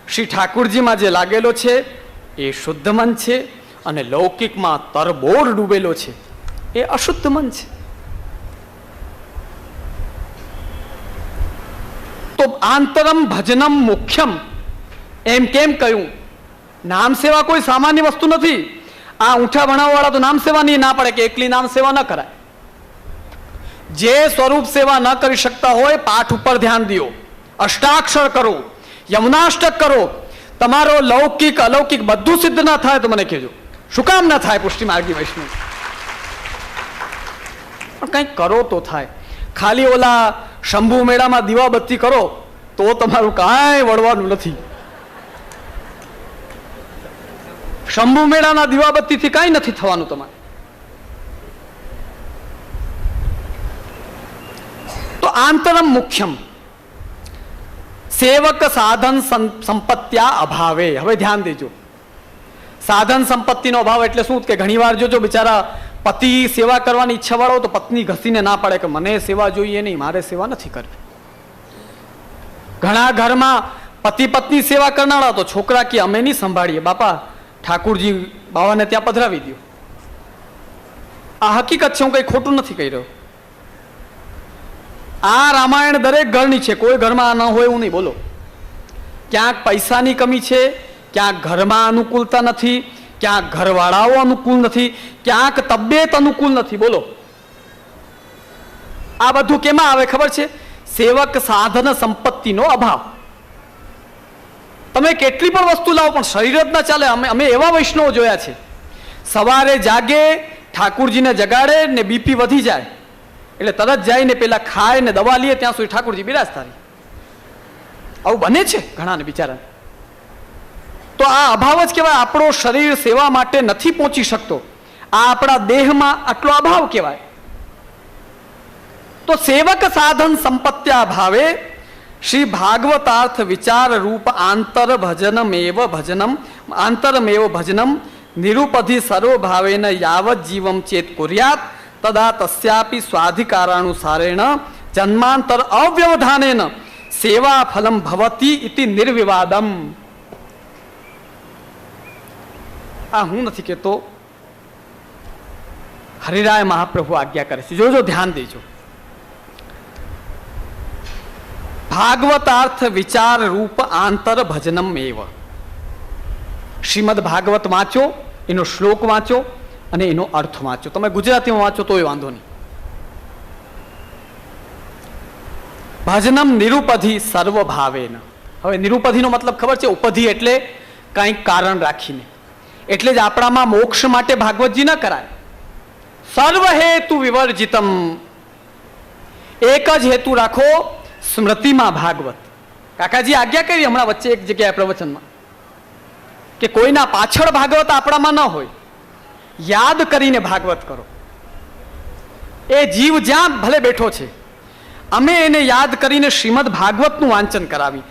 શ્રી ઠાકુરજીમાં જે લાગેલો છે એ શુદ્ધ મન છે, અને લૌકિકમાં તરબોળ ડૂબેલો છે એ અશુદ્ધ મન છે. તો આંતરમ ભજનમ મુખ્યમ એમ કેમ કહ્યું? નામ સેવા કોઈ સામાન્ય વસ્તુ નથી. આ ઊંઠા ભણાવવાળા તો નામ સેવા ની ના પડે કે એકલી નામ સેવા ન કરાય. જે સ્વરૂપ સેવા ન કરી શકતા હોય પાઠ ઉપર ધ્યાન દો, અષ્ટાક્ષર કરો, યમુનાષ્ટક કરો. તમારો લૌકિક અલૌકિક બધું સિદ્ધ ના થાય તો મને કહેજો. શું કામ ના થાય? પુષ્ટિ માર્ગી વૈષ્ણવ પણ કંઈક કરો તો થાય. ખાલી ઓલા શંભુ મેળામાં દીવાબત્તી કરો તો તમારું કાંઈ વળવાનું નથી. શંભુ મેળાના દીવાબત્તીથી કાંઈ નથી થવાનું તમારે. તો આંતરમ મુખ્યમ સેવક સાધન સંપત્ત્યા અભાવે. હવે ધ્યાન દેજો. સાધન સંપત્તિનો અભાવ એટલે શું? કે ઘણીવાર જોજો બિચારા પતિ સેવા કરવાની ઈચ્છા વાળો તો પત્ની ઘસીને ના પાડે કે મને સેવા જોઈએ નહીં, મારે સેવા નથી કરવી. ઘણા ઘરમાં પતિ પત્ની સેવા કરનારા તો છોકરા કે અમે નહીં સંભાળીએ, બાપા ઠાકુરજી બાવાને ત્યાં પધરાવી દો. આ હકીકત છે, હું કઈ ખોટું નથી કહી રહ્યો. આ રામાયણ દરેક ઘરની છે, કોઈ ઘરમાં ન હોય એવું નહીં. બોલો, ક્યાંક પૈસાની કમી છે, ક્યાંક ઘરમાં અનુકૂળતા નથી, ક્યાંક ઘરવાળાઓ અનુકૂળ નથી, ક્યાંક તબિયત અનુકૂળ નથી. બોલો, આ બધું કેમાં આવે ખબર છે? સેવક સાધન સંપત્તિનો અભાવ. તમે કેટલી પણ વસ્તુ લાવો પણ શરીર જ ના ચાલે. અમે એવા વૈષ્ણવો જોયા છે, સવારે જાગે, ઠાકુરજીને જગાડે ને બીપી વધી જાય એટલે તરત જઈને પેલા ખાય ને દવા લઈએ ત્યાં સુધી ઠાકુરજી બિરાજતા રહે. આવું બને છે ઘણાને બિચારા. તો આ અભાવ જ કહેવાય. આપણો શરીર સેવા માટે નથી પહોંચી શકતો. આ આપણા દેહમાં આટલો અભાવ કહેવાય. તો સેવક સાધન સંપત્ત્યા ભાવે શ્રી ભાગવતાર્થ વિચાર રૂપ આંતરમેવ ભજનમ નિરુપધિ સર્વભાવેન યાવત જીવમ ચેત કુર્યાત તદા તસ્યાપી સ્વાધિકારાનુસારેણ જન્માંતર અવ્યવધાનેન સેવા ફલમ ભવતી ઇતિ નિર્વિવાદમ. આ હું નથી કહેતો, હરિરાય મહાપ્રભુ આજ્ઞા કરે છે. જોજો, ધ્યાન દેજો. ભાગવતાર્થ વિચાર રૂપ આંતર ભજનમ એવ. શ્રીમદ ભાગવત વાંચો, એનો શ્લોક વાંચો અને એનો અર્થ વાંચો. તમે ગુજરાતીમાં વાંચો તોય વાંધો નહીં. ભજનમ નિરુપધિ સર્વભાવેન. હવે નિરુપધિનો મતલબ ખબર છે? ઉપધિ એટલે કંઈક કારણ રાખીને. એટલે જ આપણામાં મોક્ષ માટે ભાગવતજી ન કરાય. સર્વ હેતુ વિવર્જિતમ. એક જ હેતુ રાખો, સ્મૃતિમાં ભાગવત. કાકાજી આજ્ઞા કરી હમણાં વચ્ચે એક જગ્યાએ પ્રવચનમાં કે કોઈના પાછળ ભાગવત આપણામાં ન હોય, યાદ કરીને ભાગવત કરો. એ જીવ જ્યાં ભલે બેઠો છે, અમે એને યાદ કરીને શ્રીમદ ભાગવતનું વાંચન કરાવી.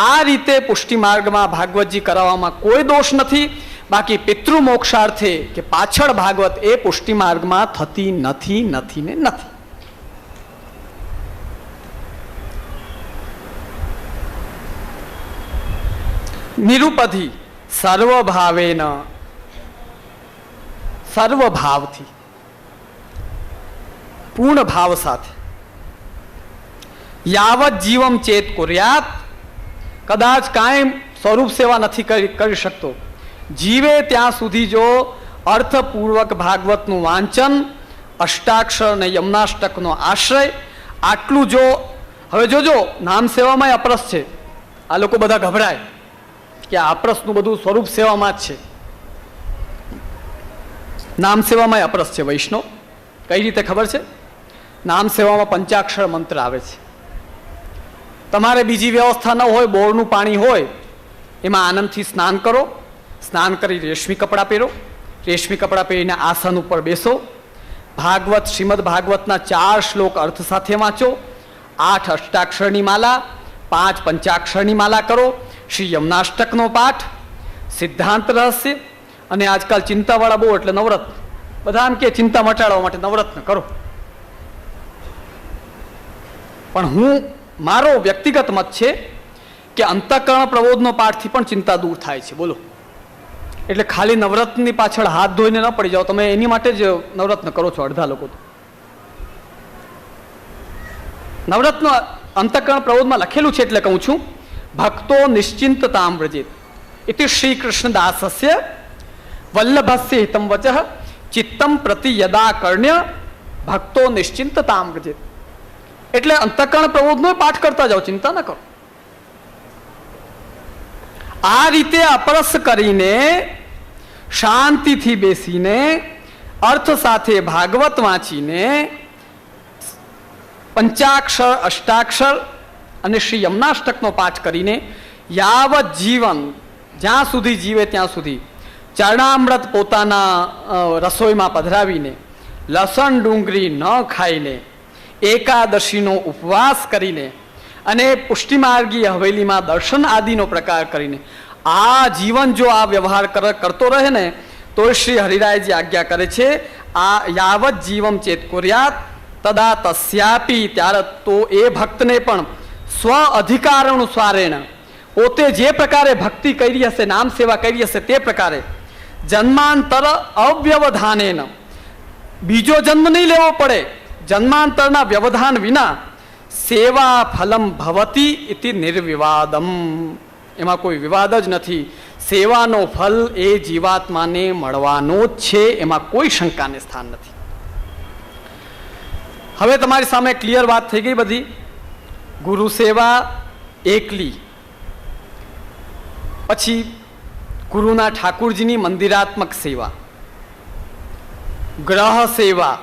આ રીતે પુષ્ટિ માર્ગમાં ભાગવતજી કરાવવામાં કોઈ દોષ નથી. બાકી પિતૃ મોક્ષાર્થે કે પાછળ ભાગવત એ પુષ્ટિ માર્ગમાં થતી નથી, નથી ને નથી. નિરુપધિ સર્વભાવેન, સર્વભાવથી, પૂર્ણ ભાવ સાથે. યાવત જીવમ ચેત કુર્યાત. કદાચ કાંઈ સ્વરૂપ સેવા નથી કરી શકતો, જીવે ત્યાં સુધી જો અર્થપૂર્વક ભાગવતનું વાંચન, અષ્ટાક્ષર અને યમનાષ્ટકનો આશ્રય, આટલું જો. હવે જોજો, નામ સેવામાં અપરસ છે. આ લોકો બધા ગભરાય કે આ અપરસનું બધું સ્વરૂપ સેવામાં જ છે. નામ સેવામાં અપરસ છે વૈષ્ણવ. કઈ રીતે ખબર છે? નામ સેવામાં પંચાક્ષર મંત્ર આવે છે. તમારે બીજી વ્યવસ્થા ન હોય, બોરનું પાણી હોય, એમાં આનંદથી સ્નાન કરો. સ્નાન કરી રેશમી કપડાં પહેરો. રેશમી કપડાં પહેરીને આસન ઉપર બેસો. ભાગવત, શ્રીમદ ભાગવતના 4 શ્લોક અર્થ સાથે વાંચો. 8 અષ્ટાક્ષરની માલા, 5 પંચાક્ષરની માલા કરો. શ્રી યમનાષ્ટકનો પાઠ, સિદ્ધાંત રહસ્ય, અને આજકાલ ચિંતાવાળા બહુ એટલે નવરત્ન. બધા આમ કે ચિંતા મટાડવા માટે નવરત્ન કરો. પણ મારો વ્યક્તિગત મત છે કે અંતઃકરણ પ્રબોધનો પાઠથી પણ ચિંતા દૂર થાય છે. બોલો, એટલે ખાલી નવરત્નની પાછળ હાથ ધોઈને ન પડી જાઓ. તમે એની માટે જ નવરત્ન કરો છો અડધા લોકો તો. નવરત્ન અંતઃકરણ પ્રબોધમાં લખેલું છે એટલે કહું છું. ભક્તો નિશ્ચિંતતામ વ્રજેત ઇતિ શ્રી કૃષ્ણદાસસ્ય વલ્લભસ્ય હિતમ વચઃ ચિત્તમ પ્રતિ યદા કર્ણ્ય ભક્તો નિશ્ચિંતતામ વ્રજેત. એટલે અંતઃકરણ પ્રબોધનો પાઠ કરતા જાઓ, ચિંતા ન કરો. આ રીતે અપરસ કરીને, શાંતિથી બેસીને, અર્થ સાથે ભાગવત વાંચીને, પંચાક્ષર, અષ્ટાક્ષર અને શ્રી યમનાષ્ટકનો પાઠ કરીને, યાવત જીવન, જ્યાં સુધી જીવે ત્યાં સુધી ચરણામૃત પોતાના રસોઈમાં પધરાવીને, લસણ ડુંગળી ન ખાઈને, એકાદશીનો ઉપવાસ કરીને અને પુષ્ટિમાર્ગી હવેલીમાં દર્શન આદિનો પ્રકાર કરીને આ જીવન જો આ વ્યવહાર કરતો રહે ને, તો શ્રી હરિરાયજી આજ્ઞા કરે છે, આ યાવત જીવમ ચેત કુર્યાત તદા તસ્યાપી, ત્યારે તો એ ભક્તને પણ સ્વ અધિકારાનુસારેણ, પોતે જે પ્રકારે ભક્તિ કરી હશે, નામ સેવા કરી હશે તે પ્રકારે, જન્માંતર અવ્યવધાનેન, બીજો જન્મ નહીં લેવો પડે, જન્માંતરના વ્યવધાન વિના સેવા ફલમ ભવતી ઇતિ નિર્વિવાદમ. એમાં કોઈ વિવાદ જ નથી. સેવાનો ફલ એ જીવાત્માને મળવાનો જ છે, એમાં કોઈ શંકાને સ્થાન નથી. હવે તમારી સામે ક્લિયર વાત થઈ ગઈ બધી. ગુરુ સેવા એકલી, પછી ગુરુના ઠાકુરજીની મંદિરાત્મક સેવા, ગ્રહ સેવા,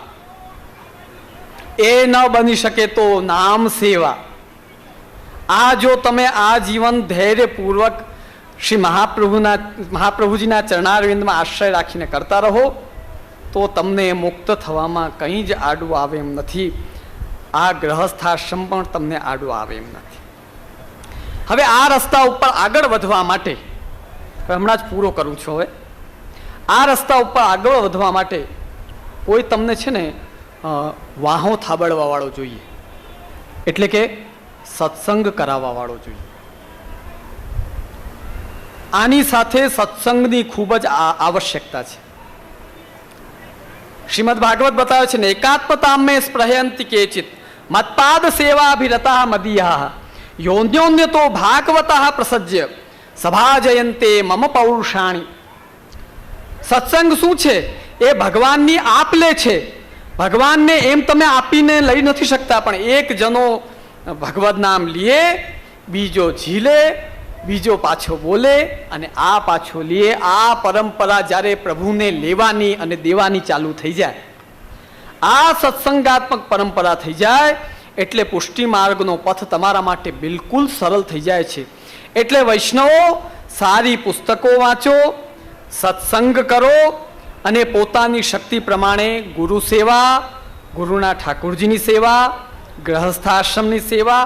એ ન બની શકે તો નામ સેવા. આ જો તમે આ જીવન ધૈર્યપૂર્વક શ્રી મહાપ્રભુજીના ચરણારવિંદમાં આશ્રય રાખીને કરતા રહો તો તમને મુક્ત થવામાં કંઈ જ આડું આવે એમ નથી. આ ગ્રહસ્થાશ્રમ પણ તમને આડું આવે એમ નથી. હવે આ રસ્તા ઉપર આગળ વધવા માટે, હમણાં જ પૂરો કરું છું. હવે આ રસ્તા ઉપર આગળ વધવા માટે કોઈ તમને છે ને વાહો થાબડવા વાળો જોઈએ. એટલે કે સત્સંગ કરાવવા વાળો જોઈએ. આની સાથે સત્સંગની ખૂબ જ આવશ્યકતા છે. શ્રીમદ ભાગવત બતાવે છે ને, એકાત્મતામે સ્પૃહયંતિ કેચિત મત્પાદ સેવાભિરતા મદીયા યોન્યોન્યતો ભાગવતઃ પ્રસજ્ય સભાજયંતે મમ પૌરુષાણી. સત્સંગ શું છે? એ ભગવાનની આપ લે છે. ભગવાનને એમ તમે આપીને લઈ નથી શકતા, પણ એક જનો ભગવદ નામ લે, બીજો ઝીલે, બીજો પાછો બોલે અને આ પાછો લે. આ પરંપરા જ્યારે પ્રભુને લેવાની અને દેવાની ચાલુ થઈ જાય, આ સત્સંગાત્મક પરંપરા થઈ જાય, એટલે પુષ્ટિ માર્ગનો પથ તમારા માટે બિલકુલ સરળ થઈ જાય છે. એટલે વૈષ્ણવો, સારી પુસ્તકો વાંચો, સત્સંગ કરો અને પોતાની શક્તિ પ્રમાણે ગુરુ સેવા, ગુરુના ઠાકોરજીની સેવા, ગ્રહસ્થાશ્રમની સેવા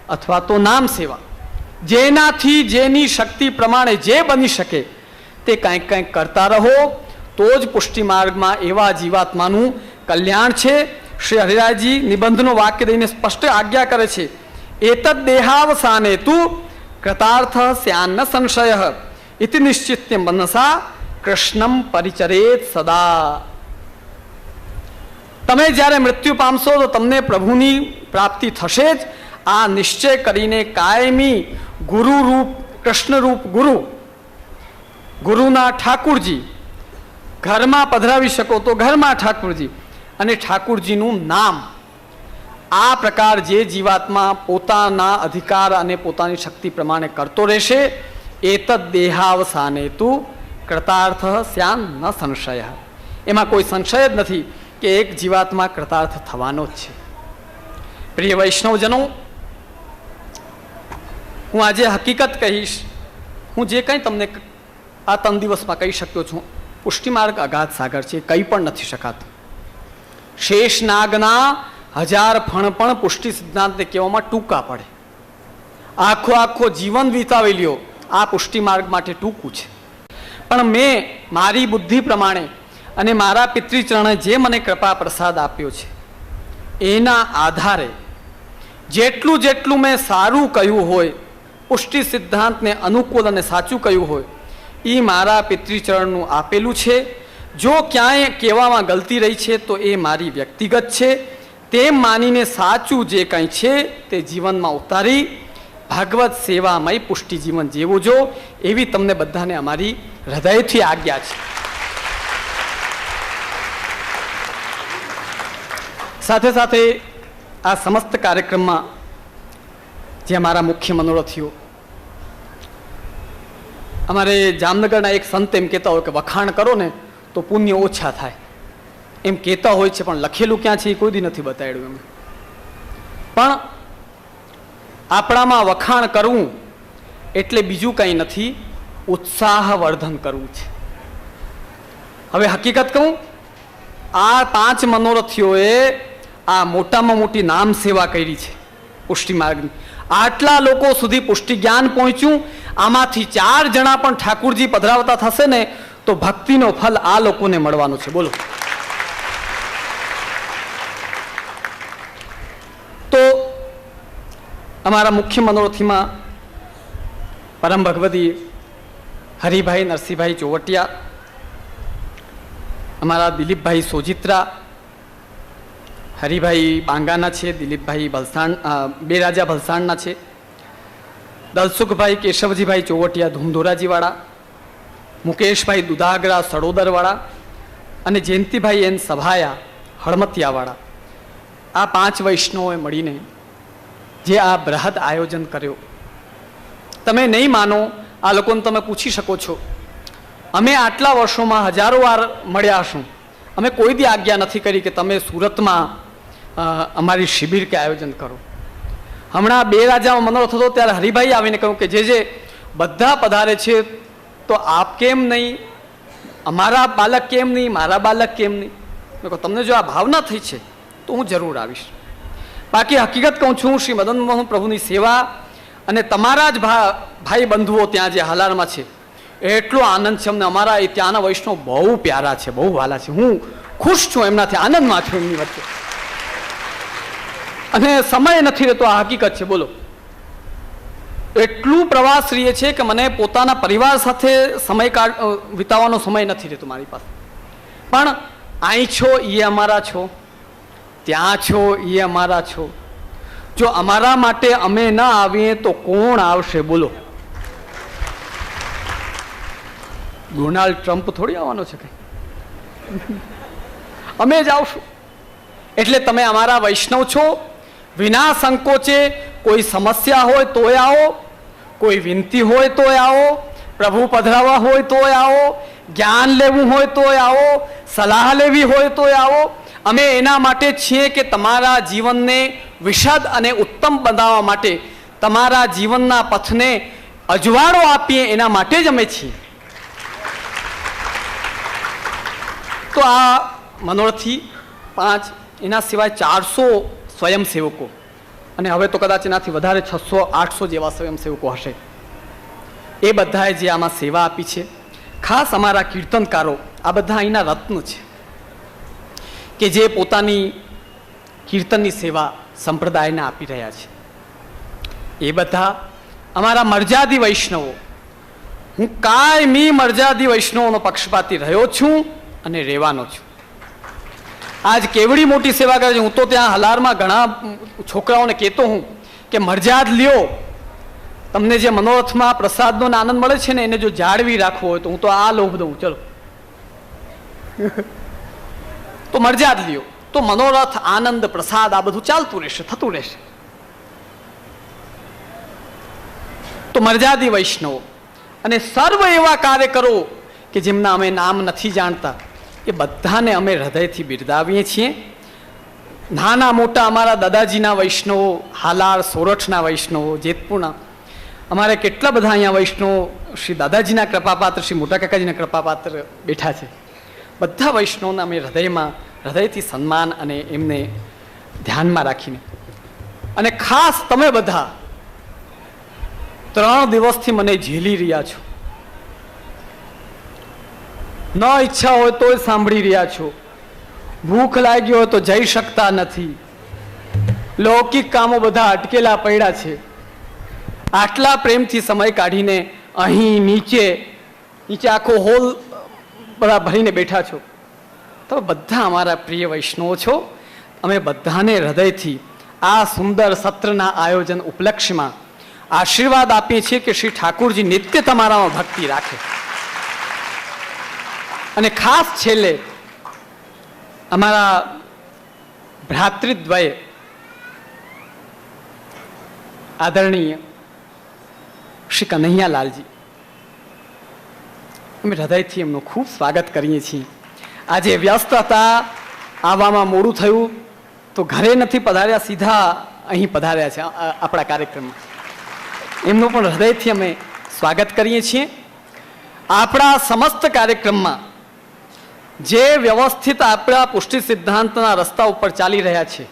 અથવા તો નામ સેવા, જેનાથી જેની શક્તિ પ્રમાણે જે બની શકે તે કંઈક કંઈક કરતા રહો. તો જ પુષ્ટિ માર્ગમાં એવા જીવાત્માનું કલ્યાણ છે. શ્રી હરિરાજજી નિબંધનો વાક્ય દઈને સ્પષ્ટ આજ્ઞા કરે છે, એતદ દેહાવસાને તું કૃતાર્થ સ્યાન્ન સંશય ઇતિ નિશ્ચિત્ય મનસા કૃષ્ણમ પરિચરેત સદા. તમે જ્યારે મૃત્યુ પામશો તો તમને પ્રભુની પ્રાપ્તિ થશે જ. આ નિશ્ચય કરીને કાયમી ગુરુ રૂપ, કૃષ્ણ રૂપ ગુરુ, ગુરુના ઠાકુરજી ઘરમાં પધરાવી શકો તો ઘરમાં ઠાકુરજી અને ઠાકુરજીનું નામ. આ પ્રકાર જે જીવાત્મા પોતાના અધિકાર અને પોતાની શક્તિ પ્રમાણે કરતો રહેશે, એતદ દેહાવસાને તું કૃતાર્થ સ્યાન ન સંશય. એમાં કોઈ સંશય જ નથી કે એક જીવાત્મા કૃતાર્થ થવાનો જ છે. પ્રિય વૈષ્ણવજનો, હું આજે હકીકત કહીશ. હું જે કંઈ તમને આ 3 દિવસમાં કહી શક્યો છું, પુષ્ટિ માર્ગ અગાધ સાગર છે, કંઈ પણ નથી શકાતું. શેષ નાગના 1000 ફણ પણ પુષ્ટિ સિદ્ધાંતને કહેવામાં ટૂંકા પડે. આખો જીવન વિતાવી લ્યો, આ પુષ્ટિ માર્ગ માટે ટૂંકું છે. પણ મેં મારી બુદ્ધિ પ્રમાણે અને મારા પિતૃચરણે જે મને કૃપા પ્રસાદ આપ્યો છે, એના આધારે જેટલું જેટલું મેં સારું કહ્યું હોય, પુષ્ટિ સિદ્ધાંતને અનુકૂળ અને સાચું કહ્યું હોય, એ મારા પિતૃચરણનું આપેલું છે. જો ક્યાંય કહેવામાં ગલતી રહી છે તો એ મારી વ્યક્તિગત છે. તેમ માનીને સાચું જે કંઈ છે તે જીવનમાં ઉતારી ભાગવત સેવામય પુષ્ટિ જીવન જીવવું જો, એવી તમને બધાને અમારી હૃદયથી આજ્ઞા છે. સાથે સાથે આ સમસ્ત કાર્યક્રમમાં જે અમારા મુખ્ય મનોરથીઓ, અમારે જામનગરના એક સંત એમ કહેતા હોય કે વખાણ કરો ને તો પુણ્ય ઓછા થાય, એમ કહેતા હોય છે. પણ લખેલું ક્યાં છે એ કોઈ દી નથી બતાવ્યું એમ. પણ આપણામાં વખાણ કરવું એટલે બીજું કંઈ નથી, ઉત્સાહવર્ધન કરવું છે. હવે હકીકત કહું, આ 5 મનોરથીઓએ આ મોટામાં મોટી નામ સેવા કરી છે પુષ્ટિ માર્ગની. આટલા લોકો સુધી પુષ્ટિ જ્ઞાન પહોંચ્યું. આમાંથી 4 જણા પણ ઠાકુરજી પધરાવતા થશે ને તો ભક્તિનો ફલ આ લોકોને મળવાનો છે. બોલો. તો અમારા મુખ્ય મનોરથીમાં પરમ ભગવતી હરિભાઈ નરસિંહભાઈ ચોવટિયા, અમારા દિલીપભાઈ સોજિત્રા, હરિભાઈ બાંગાના છે, દિલીપભાઈ ભલસાણ, બેરાજા ભલસાણના છે, દલસુખભાઈ કેશવજીભાઈ ચોવટિયા ધૂમધોરાજીવાળા, મુકેશભાઈ દુધાગરા સડોદરવાળા અને જયંતિભાઈ એન સભાયા હળમતિયાવાળા. આ 5 વૈષ્ણવોએ મળીને જે આ બૃહદ આયોજન કર્યો, તમે નહીં માનો. આ લોકોને તમે પૂછી શકો છો, અમે આટલા વર્ષોમાં હજારો વાર મળ્યા હશું, અમે કોઈ દી આજ્ઞા નથી કરી કે તમે સુરતમાં અમારી શિબિર કે આયોજન કરો. હમણાં બેરાજામાં મનોરથ હતો ત્યારે હરિભાઈ આવીને કહ્યું કે જે બધા પધારે છે તો આપ કેમ નહીં, અમારા બાલક કેમ નહીં, મારા બાલક કેમ નહીં. મેં કહું તમને જો આ ભાવના થઈ છે તો હું જરૂર આવીશ. બાકી હકીકત કહું છું, શ્રી મદન મોહન પ્રભુની સેવા અને તમારા જ ભાઈ બંધુઓ ત્યાં જે હાલારમાં છે, એટલો આનંદ છે અમને. અમારા એ ત્યાંના વૈષ્ણવ બહુ પ્યારા છે, બહુ વાલા છે. હું ખુશ છું એમનાથી, આનંદમાં છું એમની વચ્ચે. અને સમય નથી રહેતો, આ હકીકત છે. બોલો. તો એટલું પ્રવાસરીય છે કે મને પોતાના પરિવાર સાથે સમય વિતાવવાનો સમય નથી રહેતો મારી પાસે. પણ અહીં છો એ અમારા છો, ત્યાં છો એ અમારા છો. જો અમારા માટે અમે ના આવીએ તો કોણ આવશે બોલો? ડોનાલ્ડ ટ્રમ્પ થોડી આવવાનો છે કઈ, અમે જ આવશું. એટલે તમે અમારા વૈષ્ણવ છો. વિના સંકોચે કોઈ સમસ્યા હોય તોય આવો, કોઈ વિનંતી હોય તોય આવો, પ્રભુ પધરાવા હોય તોય આવો, જ્ઞાન લેવું હોય તોય આવો, સલાહ લેવી હોય તોય આવો. અમે એના માટે છીએ કે તમારા જીવનને વિશદ અને ઉત્તમ બનાવવા માટે, તમારા જીવનના પથને અજવાળો આપીએ એના માટે જ અમે છીએ. તો આ મનોરથી 5, એના સિવાય 400 સ્વયંસેવકો, અને હવે તો કદાચ એનાથી વધારે 600-800 જેવા સ્વયંસેવકો હશે. એ બધાએ જે આમાં સેવા આપી છે, ખાસ અમારા કીર્તનકારો, આ બધા અહીંના રત્ન છે કે જે પોતાની કીર્તનની સેવા સંપ્રદાયને આપી રહ્યા છે. એ બધા અમારા મર્યાદી વૈષ્ણવો. હું કાયમી મર્યાદી વૈષ્ણવોનો પક્ષપાતી રહ્યો છું અને રહેવાનો છું. આજ કેવડી મોટી સેવા કરે છે. હું તો ત્યાં હલારમાં ઘણા છોકરાઓને કહેતો હું કે મરજાદ લ્યો, તમને જે મનોરથમાં પ્રસાદનો આનંદ મળે છે ને એને જો જાળવી રાખવો હોય તો હું તો આ લોભ દઉં, ચલો તો મરજાદ લ્યો. તો મનોરથ, આનંદ, પ્રસાદ આ બધું ચાલતું રહેશે, થતું રહેશે. તો મર્યાદી વૈષ્ણવો અને સર્વ એવા કાર્યકરો કે જેમના અમે નામ નથી જાણતા, એ બધાને અમે હૃદયથી બિરદાવીએ છીએ. નાના મોટા અમારા દાદાજીના વૈષ્ણવો, હાલાર સોરઠના વૈષ્ણવો, જેતપુરના, અમારે કેટલા બધા અહીંયા વૈષ્ણવો શ્રી દાદાજીના કૃપાપાત્ર, શ્રી મોટા કાકાજીના કૃપાપાત્ર બેઠા છે. બધા વૈષ્ણવોને અમે હૃદયથી સન્માન અને એમને ધ્યાનમાં રાખીને, અને ખાસ તમે બધા 3 દિવસથી મને ઝીલી રહ્યા છો. ન ઈચ્છા હોય તોય સાંભળી રહ્યા છો. ભૂખ લાગી હોય તો જઈ શકતા નથી. લૌકિક કામો બધા અટકેલા પડ્યા છે. આટલા પ્રેમથી સમય કાઢીને અહીં નીચે આખો હોલ બધા ભરીને બેઠા છો. તો બધા અમારા પ્રિય વૈષ્ણવો છો. અમે બધાને હૃદયથી આ સુંદર સત્રના આયોજન ઉપલક્ષ્યમાં આશીર્વાદ આપીએ છીએ કે શ્રી ઠાકુરજી નિત્ય તમારામાં ભક્તિ રાખે. અને ખાસ છેલ્લે અમારા ભ્રાતૃદ્વય આદરણીય શ્રી કનૈયાલાલજી, અમે હૃદયથી એમનું ખૂબ સ્વાગત કરીએ છીએ. આજે વ્યસ્ત હતા, આવવામાં મોડું થયું તો ઘરે નથી પધાર્યા, સીધા અહીં પધાર્યા છે આપણા કાર્યક્રમમાં. એમનું પણ હૃદયથી અમે સ્વાગત કરીએ છીએ. આપણા સમસ્ત કાર્યક્રમમાં જે વ્યવસ્થિત આપણા પુષ્ટિ સિદ્ધાંતના રસ્તા ઉપર ચાલી રહ્યા છે,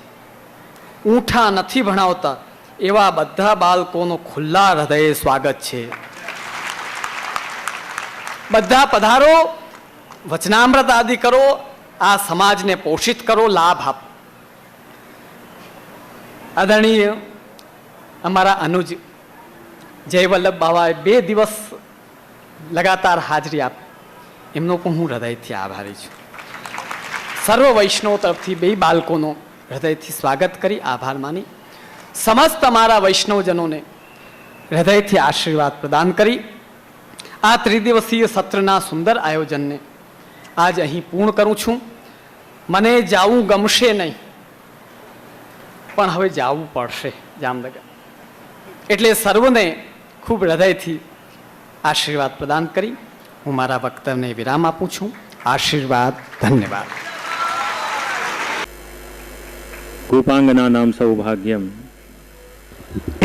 ઊંઠા નથી ભણાવતા એવા બધા બાળકોનો ખુલ્લા હૃદયે સ્વાગત છે. બધા પધારો, વચનામૃત આદિ કરો, આ સમાજને પોષિત કરો, લાભ આપો. આદરણીય અમારા અનુજ જયવલ્લભ બાવાએ 2 દિવસ લગાતાર હાજરી આપી. એમનો પણ હું હૃદયથી આભારી છું. સર્વ વૈષ્ણવ તરફથી 2 બાળકોનો હૃદયથી સ્વાગત કરી આભાર માની સમસ્ત અમારા વૈષ્ણવજનોને હૃદયથી આશીર્વાદ પ્રદાન કરી આ ત્રિદિવસીય સત્રના સુંદર આયોજનને આજ અહીં પૂર્ણ કરું છું. મને જાવું ગમશે નહીં, પણ હવે જાવું પડશે જામનગર. એટલે સર્વને ખૂબ હૃદયથી આશીર્વાદ પ્રદાન કરી હું મારા વક્તવ્યને વિરામ આપું છું. આશીર્વાદ, ધન્યવાદ. કૃપાંગના નામ સૌભાગ્યમ.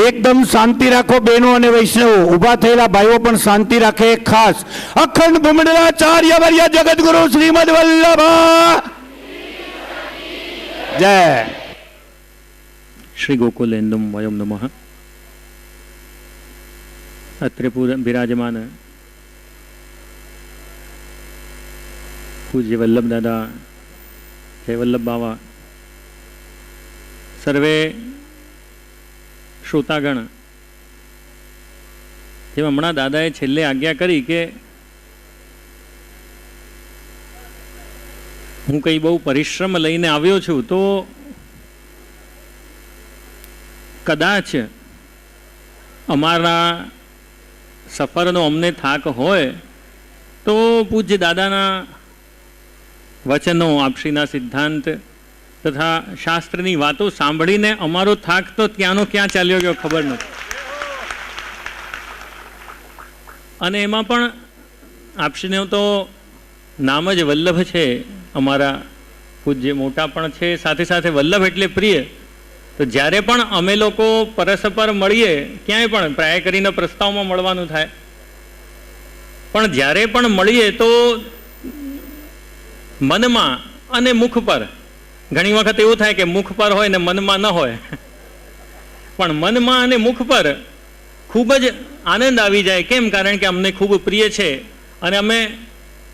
એકદમ શાંતિ રાખો બહેનો અને વૈષ્ણવો. ઉભા થયેલા ભાઈઓ પણ શાંતિ રાખે. ખાસ અખંડ ભૂમંડલાચાર્ય વર્ય જગદગુરુ શ્રીમદ વલ્લભ જય. શ્રી ગોકુલેન્દુમ વયમ નમઃ. અત્રે બિરાજમાન પૂજ્ય વલ્લભ દાદા, જય વલ્લભ બાવા, સર્વે શ્રોતાગણ જેમ હમણાં દાદાએ છેલ્લે આજ્ઞા કરી કે હું કંઈ બહુ પરિશ્રમ લઈને આવ્યો છું તો કદાચ અમારા સફરનો અમને થાક હોય તો પૂજ્ય દાદાના વચનો, આપશ્રીના સિદ્ધાંત તથા શાસ્ત્રની વાતો સાંભળીને અમારો થાક તો ત્યાંનો ક્યાં ચાલ્યો ગયો ખબર નથી. અને એમાં પણ આપશ્રીને તો નામ જ વલ્લભ છે, અમારા પૂજ્ય મોટા પણ છે, સાથે સાથે વલ્લભ એટલે પ્રિય. તો જ્યારે પણ અમે લોકો પરસ્પર મળીએ, ક્યાંય પણ પ્રાય કરીને પ્રસ્તાવમાં મળવાનું થાય, પણ જ્યારે પણ મળીએ તો મનમાં અને મુખ પર, ઘણી વખત એવું થાય કે મુખ પર હોય ને મનમાં ન હોય, પણ મનમાં અને મુખ પર ખૂબ જ આનંદ આવી જાય. કેમ? કારણ કે અમને ખૂબ પ્રિય છે અને અમે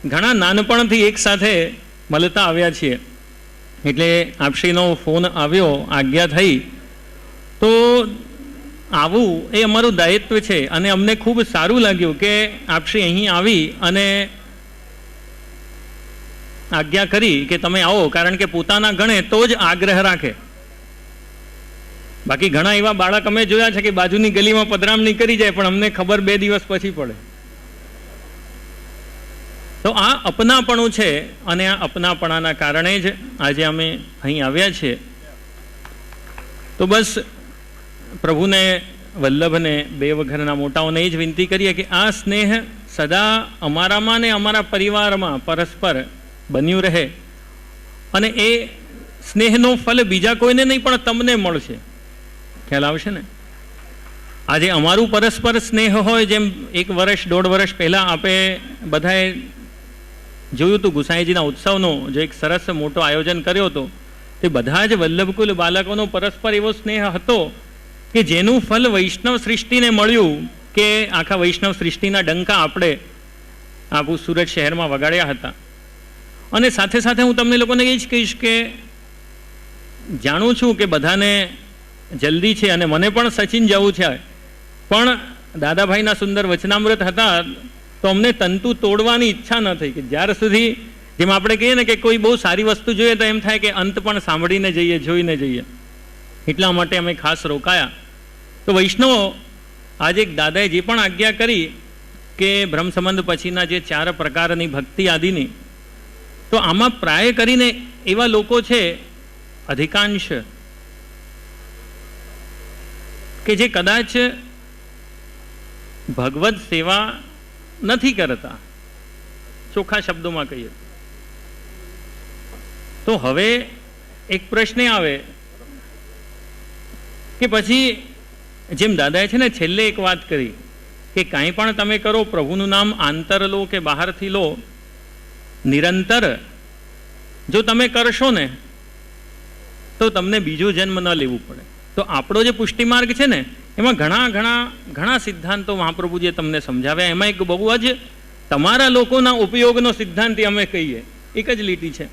ઘણા નાનપણથી એક સાથે મળતા આવ્યા છીએ. એટલે આપશ્રીનો ફોન આવ્યો, આજ્ઞા થઈ, તો આવું એ અમારું દાયિત્વ છે. અને અમને ખૂબ સારું લાગ્યું કે આપશ્રી અહીં આવી અને આજ્ઞા કરી કે તમે આવો, કારણ કે પોતાના ગણે તો જ આગ્રહ રાખે. બાકી ઘણા એવા બાળક અમે જોયા છે કે બાજુની ગલીમાં પધરામણી કરી જાય, પણ અમને ખબર 2 દિવસ પછી પડે. તો આ અપનાપણું છે અને આ અપનાપણાના કારણે જ આજે અમે અહીં આવ્યા છીએ. તો બસ પ્રભુને, વલ્લભને, બે ઘરના મોટાઓને એ જ વિનંતી કરીએ કે આ સ્નેહ સદા અમારામાં ને અમારા પરિવારમાં પરસ્પર બન્યું રહે. અને એ સ્નેહનો ફલ બીજા કોઈને નહીં પણ તમને મળશે. ખ્યાલ આવશે ને? આજે અમારું પરસ્પર સ્નેહ હોય, જેમ 1 વર્ષ 1.5 વર્ષ પહેલાં આપણે બધાએ જોયું હતું ગુસાઈજીના ઉત્સવનો જે એક સરસ મોટો આયોજન કર્યો હતો, તે બધા જ વલ્લભકુલ બાળકોનો પરસ્પર એવો સ્નેહ હતો કે જેનું ફલ વૈષ્ણવ સૃષ્ટિને મળ્યું, કે આખા વૈષ્ણવ સૃષ્ટિના ડંકા આપણે આખું સુરત શહેરમાં વગાડ્યા હતા. અને સાથે સાથે હું તમને લોકોને એ જ કહીશ કે જાણું છું કે બધાને જલ્દી છે અને મને પણ સચિન જવું છે, પણ દાદાભાઈના સુંદર વચનામૃત હતા તો અમને તંતુ તોડવાની ઈચ્છા ન થઈ કે જ્યાર સુધી, જેમ આપણે કહીએ ને કે કોઈ બહુ સારી વસ્તુ જોઈએ તો એમ થાય કે અંત પણ સાંભળીને જઈએ, જોઈને જઈએ. એટલા માટે અમે ખાસ રોકાયા. તો વૈષ્ણવો, આજે દાદાએ જે પણ આજ્ઞા કરી કે બ્રહ્મ સંબંધ પછીના જે 4 પ્રકારની ભક્તિ આદિની, તો આમાં પ્રાય કરીને એવા લોકો છે અધિકાંશ કે જે કદાચ ભગવદ સેવા નથી કરતા, ચોખ્ખા શબ્દોમાં કહીએ તો. હવે એક પ્રશ્ન આવે કે પછી જેમ દાદાએ છે ને છેલ્લે એક વાત કરી કે કાંઈ પણ તમે કરો, પ્રભુનું નામ આંતર લો કે બહારથી લો, નિરંતર જો તમે કરશો ને તો તમને બીજો જન્મ ન લેવું પડે. તો આપણો જે પુષ્ટિ માર્ગ છે ને, એમાં ઘણા સિદ્ધાંતો મહાપ્રભુજીએ તમને સમજાવ્યા. એમાં એક બહુ જ તમારા લોકોના ઉપયોગનો સિદ્ધાંત અમે કહીએ, એક જ લીટી છે,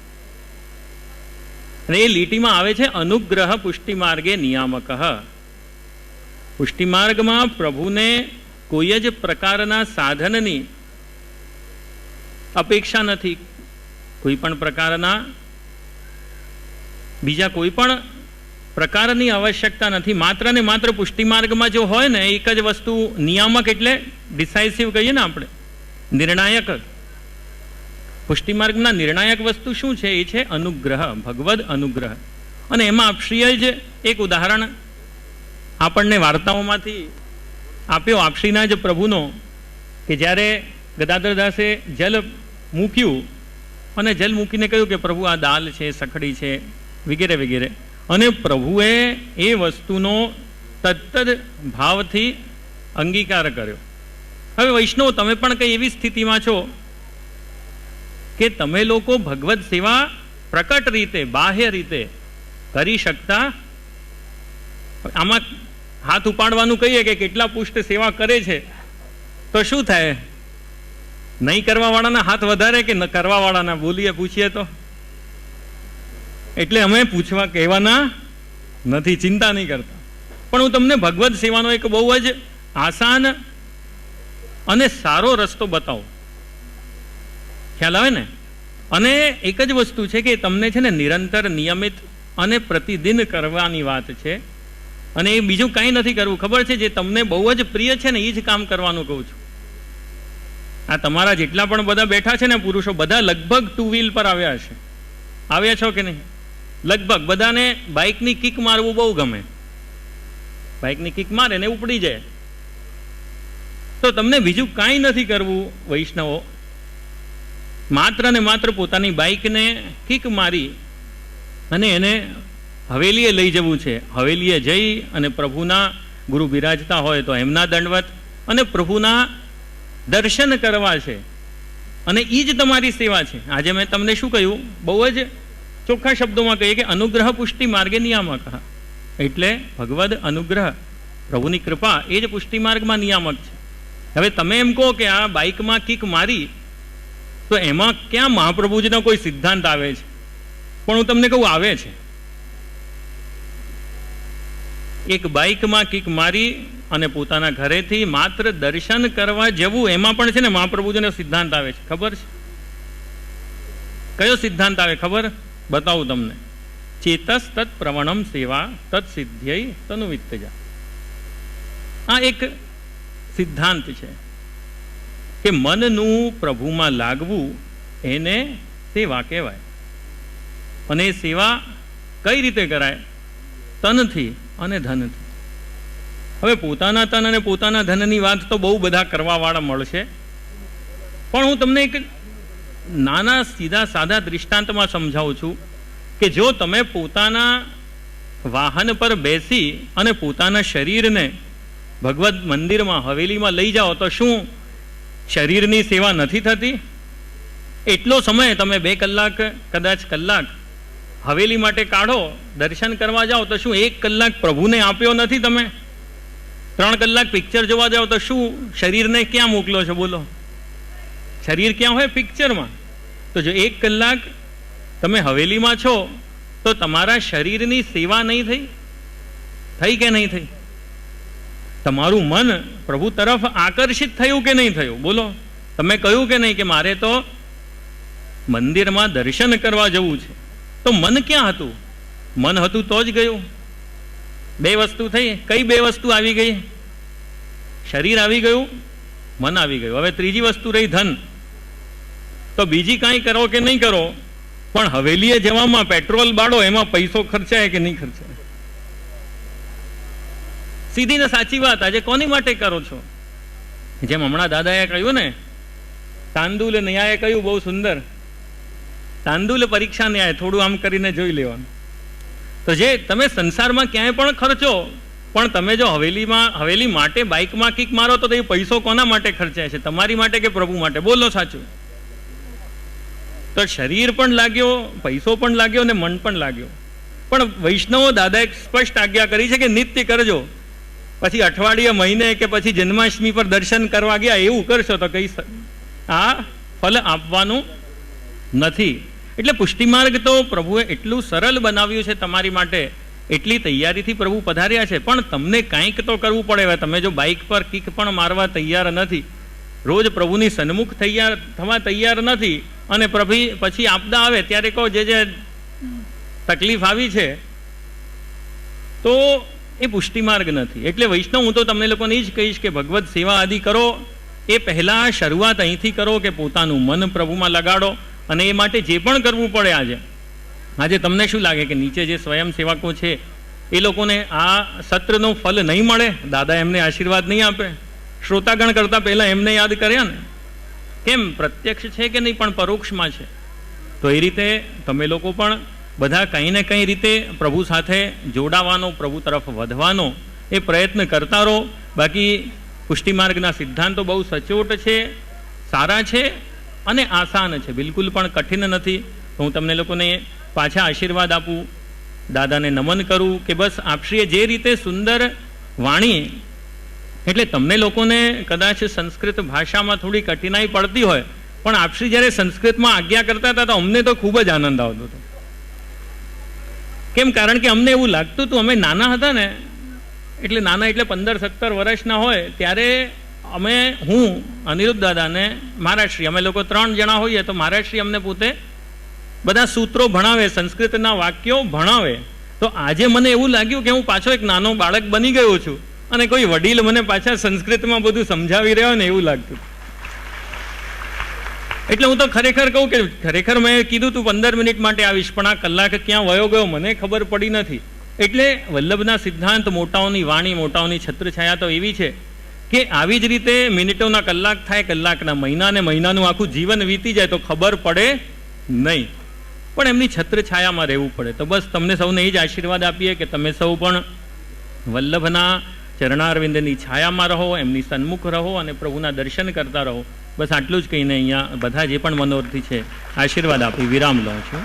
અને એ લીટીમાં આવે છે અનુગ્રહ પુષ્ટિ માર્ગે નિયામક. પુષ્ટિ માર્ગમાં પ્રભુને કોઈ જ પ્રકારના સાધનની અપેક્ષા નથી, કોઈ પણ પ્રકારના બીજા કોઈ પણ પ્રકારની આવશ્યકતા નથી. માત્ર ને માત્ર પુષ્ટિ માર્ગમાં જો હોય ને એક જ વસ્તુ, નિયામક એટલે ડિસાઇસિવ કહીએ ને આપણે, નિર્ણાયક. પુષ્ટિ માર્ગના નિર્ણાયક વસ્તુ શું છે? એ છે અનુગ્રહ, ભગવદ અનુગ્રહ. અને એમાં આપશ્રીએ જ એક ઉદાહરણ આપણને વાર્તાઓમાંથી આપ્યો, આપશ્રીના જ પ્રભુનો, કે જ્યારે ગદાધરદાસે જલ મૂક્યું અને જલ મૂકીને કહ્યું કે પ્રભુ આ દાલ છે, સખડી છે, વગેરે વગેરે, અને પ્રભુએ એ વસ્તુનો તત્ત ભાવથી અંગીકાર કર્યો. હવે વૈષ્ણવ, તમે પણ કંઈ એવી સ્થિતિમાં છો કે તમે લોકો ભગવદ સેવા પ્રકટ રીતે, બાહ્ય રીતે કરી શકતા. આમાં હાથ ઉપાડવાનું કહીએ કે કેટલા પુષ્ટ સેવા કરે છે, તો શું થાય? નહીં કરવાવાળાના હાથ વધારે કે ન કરવાવાળાના? બોલીએ, પૂછીએ તો. એટલે અમે પૂછવા કહેવાના નથી, ચિંતા નહીં કરતા. પણ હું તમને ભગવદ સેવાનો એક બહુ જ આસાન અને સારો રસ્તો બતાવો. ખ્યાલ આવે ને? અને એક જ વસ્તુ છે કે તમને છે ને નિરંતર, નિયમિત અને પ્રતિદિન કરવાની વાત છે. અને એ બીજું કાંઈ નથી કરવું. ખબર છે, જે તમને બહુ જ પ્રિય છે ને એ જ કામ કરવાનું કહું છું. આ તમારા જેટલા પણ બધા બેઠા છે ને પુરુષો, બધા લગભગ 2 વ્હીલ પર આવ્યા છે. આવ્યા છો કે નહીં? લગભગ બધાને બાઇકની કિક મારવું બહુ ગમે. બાઇકની કિક મારે ને ઉપડી જાય. તો તમને બીજું કાંઈ નથી કરવું વૈષ્ણવો, માત્ર ને માત્ર પોતાની બાઇકને કિક મારી અને એને હવેલીએ લઈ જવું છે. હવેલીએ જઈ અને પ્રભુના ગુરુ બિરાજતા હોય તો એમના દંડવત અને પ્રભુના દર્શન કરવા છે. અને એ જ તમારી સેવા છે. આજે મેં તમને શું કહ્યું? બહુ જ ચોખ્ખા શબ્દોમાં કહીએ કે અનુગ્રહ પુષ્ટિ માર્ગે નિયામક. એટલે ભગવદ અનુગ્રહ, પ્રભુની કૃપા એ જ પુષ્ટિ માર્ગમાં નિયામક છે. હવે તમે એમ કહો કે આ બાઇકમાં કિક મારી તો એમાં ક્યાં મહાપ્રભુજીનો કોઈ સિદ્ધાંત આવે છે? પણ હું તમને કહું, આવે છે. એક બાઇકમાં કિક મારી અને પોતાના ઘરેથી માત્ર દર્શન કરવા જવું, એમાં પણ છે ને મહાપ્રભુજીનો સિદ્ધાંત આવે છે. ખબર છે? કયો સિદ્ધાંત આવે ખબર? બતાવું તમને. ચેતસ તત્ પ્રવણમ સેવા તત્ સિદ્ધ્યય તનુ વિત્તજા. આ એક સિદ્ધાંત છે કે મનનું પ્રભુમાં લાગવું એને સેવા કહેવાય. અને એ સેવા કઈ રીતે કરાય? તનથી અને ધનથી. હવે પોતાના તન અને પોતાના ધનની વાત તો બહુ બધા કરવાવાળા મળશે, પણ હું તમને એક નાના સીધા સાદા દૃષ્ટાંતમાં સમજાવું છું કે જો તમે પોતાના વાહન પર બેસી અને પોતાના શરીરને ભગવદ મંદિરમાં, હવેલીમાં લઈ જાઓ તો શું શરીરની સેવા નથી થતી? એટલો સમય તમે 2 કલાક, કદાચ કલાક હવેલી માટે કાઢો, દર્શન કરવા જાઓ તો શું 1 કલાક પ્રભુને આપ્યો નથી તમે? 3 કલાક પિક્ચર જોવા જાઓ તો શું શરીરને ક્યાં મોકલો છો? બોલો, શરીર ક્યાં હોય? પિક્ચરમાં. તો જો 1 કલાક તમે હવેલીમાં છો તો તમારા શરીરની સેવા નહીં થઈ? થઈ કે નહીં થઈ? તમારું મન પ્રભુ તરફ આકર્ષિત થયું કે નહીં થયું? બોલો, તમે કહ્યું કે નહીં કે મારે તો મંદિરમાં દર્શન કરવા જવું છે? તો મન ક્યાં હતું? મન હતું તો જ ગયું. 2 વસ્તુ થઈ. કઈ 2 વસ્તુ આવી ગઈ? શરીર આવી ગયું, મન આવી ગયું. હવે ત્રીજી વસ્તુ રહી ધન. તો બીજી કાંઈ કરો કે નહીં કરો, પણ હવેલીએ જવામાં પેટ્રોલ બાળો, એમાં પૈસો ખર્ચાય કે નહીં ખર્ચાય? સીધી ને સાચી વાત. આજે કોની માટે કરો છો? જેમ હમણાં દાદાએ કહ્યું ને, તાંદુલ ન્યાયે કહ્યું બહુ સુંદર, તાંદુલ પરીક્ષા ન્યાય, થોડું આમ કરીને જોઈ લેવાનું. તો જે તમે સંસારમાં ક્યાંય પણ ખર્ચો, પણ તમે જો હવેલી માટે બાઇકમાં કિક મારો તો એ પૈસો કોના માટે ખર્ચાય છે? તમારી માટે કે પ્રભુ માટે? બોલો સાચું. તો શરીર પણ લાગ્યો, પૈસો પણ લાગ્યો ને મન પણ લાગ્યો. પણ વૈષ્ણવો દાદાએ સ્પષ્ટ આજ્ઞા કરી છે કે નિત્ય કરજો. પછી અઠવાડિયે, મહિને કે પછી જન્માષ્ટમી પર દર્શન કરવા ગયા એવું કરશો તો કઈ આ ફલ આપવાનું નથી. એટલે પુષ્ટિ માર્ગ તો પ્રભુએ એટલું સરળ બનાવ્યું છે તમારી માટે, એટલી તૈયારીથી પ્રભુ પધાર્યા છે. પણ તમને કાંઈક તો કરવું પડે. હવે તમે જો બાઇક પર કિક પણ મારવા તૈયાર નથી, રોજ પ્રભુની સન્મુખ થવા તૈયાર નથી, અને પછી આપદા આવે ત્યારે કહો જે તકલીફ આવી છે, તો એ પુષ્ટિ માર્ગ નથી. એટલે વૈષ્ણવ હું તો તમને લોકોને જ કહીશ કે ભગવત સેવા આદિ કરો એ પહેલાં શરૂઆત અહીંથી કરો કે પોતાનું મન પ્રભુમાં લગાડો. અને એ માટે જે પણ કરવું પડે, આજે તમને શું લાગે કે નીચે જે સ્વયંસેવકો છે એ લોકોને આ સત્રનું ફલ નહીં મળે? દાદા એમને આશીર્વાદ નહીં આપે? શ્રોતાગણ કરતાં પહેલાં એમને યાદ કર્યા ને? કેમ? પ્રત્યક્ષ છે કે નહીં, પણ પરોક્ષમાં છે. તો એ રીતે તમે લોકો પણ બધા કંઈ ને કંઈ રીતે પ્રભુ સાથે જોડાવાનો, પ્રભુ તરફ વધવાનો એ પ્રયત્ન કરતા રહો. બાકી પુષ્ટિ માર્ગના સિદ્ધાંતો બહુ સચોટ છે, સારા છે અને આસાન છે, બિલકુલ પણ કઠિન નથી. તો હું તમને લોકોને પાછા આશીર્વાદ આપું, દાદાને નમન કરું કે બસ આપશ્રીએ જે રીતે સુંદર વાણી, એટલે તમને લોકોને કદાચ સંસ્કૃત ભાષામાં થોડી કઠિનાઈ પડતી હોય, પણ આપશ્રી જ્યારે સંસ્કૃતમાં આજ્ઞા કરતા હતા તો અમને તો ખૂબ જ આનંદ આવતો હતો. કેમ? કારણ કે અમને એવું લાગતું હતું, અમે નાના હતા ને, એટલે નાના એટલે 15-17 વર્ષના હોય ત્યારે અમે હું અનિરુદ્ધ દાદા ને મહારાજશ્રી અમે લોકો 3 જણા હોઈએ તો મહારાજશ્રી અમને પોતે બધા સૂત્રો ભણાવે, સંસ્કૃતના વાક્યો ભણાવે. તો આજે મને એવું લાગ્યું કે હું પાછો એક નાનો બાળક બની ગયો છું અને કોઈ વડીલ મને પાછા સંસ્કૃતમાં બધું સમજાવી રહ્યો ને એવું લાગતું. એટલે હું તો ખરેખર કહું કે ખરેખર મેં કીધું તું 15 મિનિટ માટે આવીશ, પણ આ કલાક ક્યાં વયો ગયો મને ખબર પડી નથી. એટલે વલ્લભના સિદ્ધાંત, મોટાઓની વાણી, મોટાઓની છત્રછાયા તો એવી છે કે આવી જ રીતે મિનિટોના કલાક થાય, કલાકના મહિના ને મહિનાનું આખું જીવન વીતી જાય તો ખબર પડે નહીં, પણ એમની છત્રછાયામાં રહેવું પડે. તો બસ તમને સૌને એ જ આશીર્વાદ આપીએ કે તમે સૌ પણ વલ્લભના ચરણારવિંદની છાયામાં રહો, એમની સન્મુખ રહો અને પ્રભુના દર્શન કરતા રહો. બસ આટલું જ કહીને અહીંયા બધા જે પણ મનોરથી છે આશીર્વાદ આપી વિરામ લઉં છું.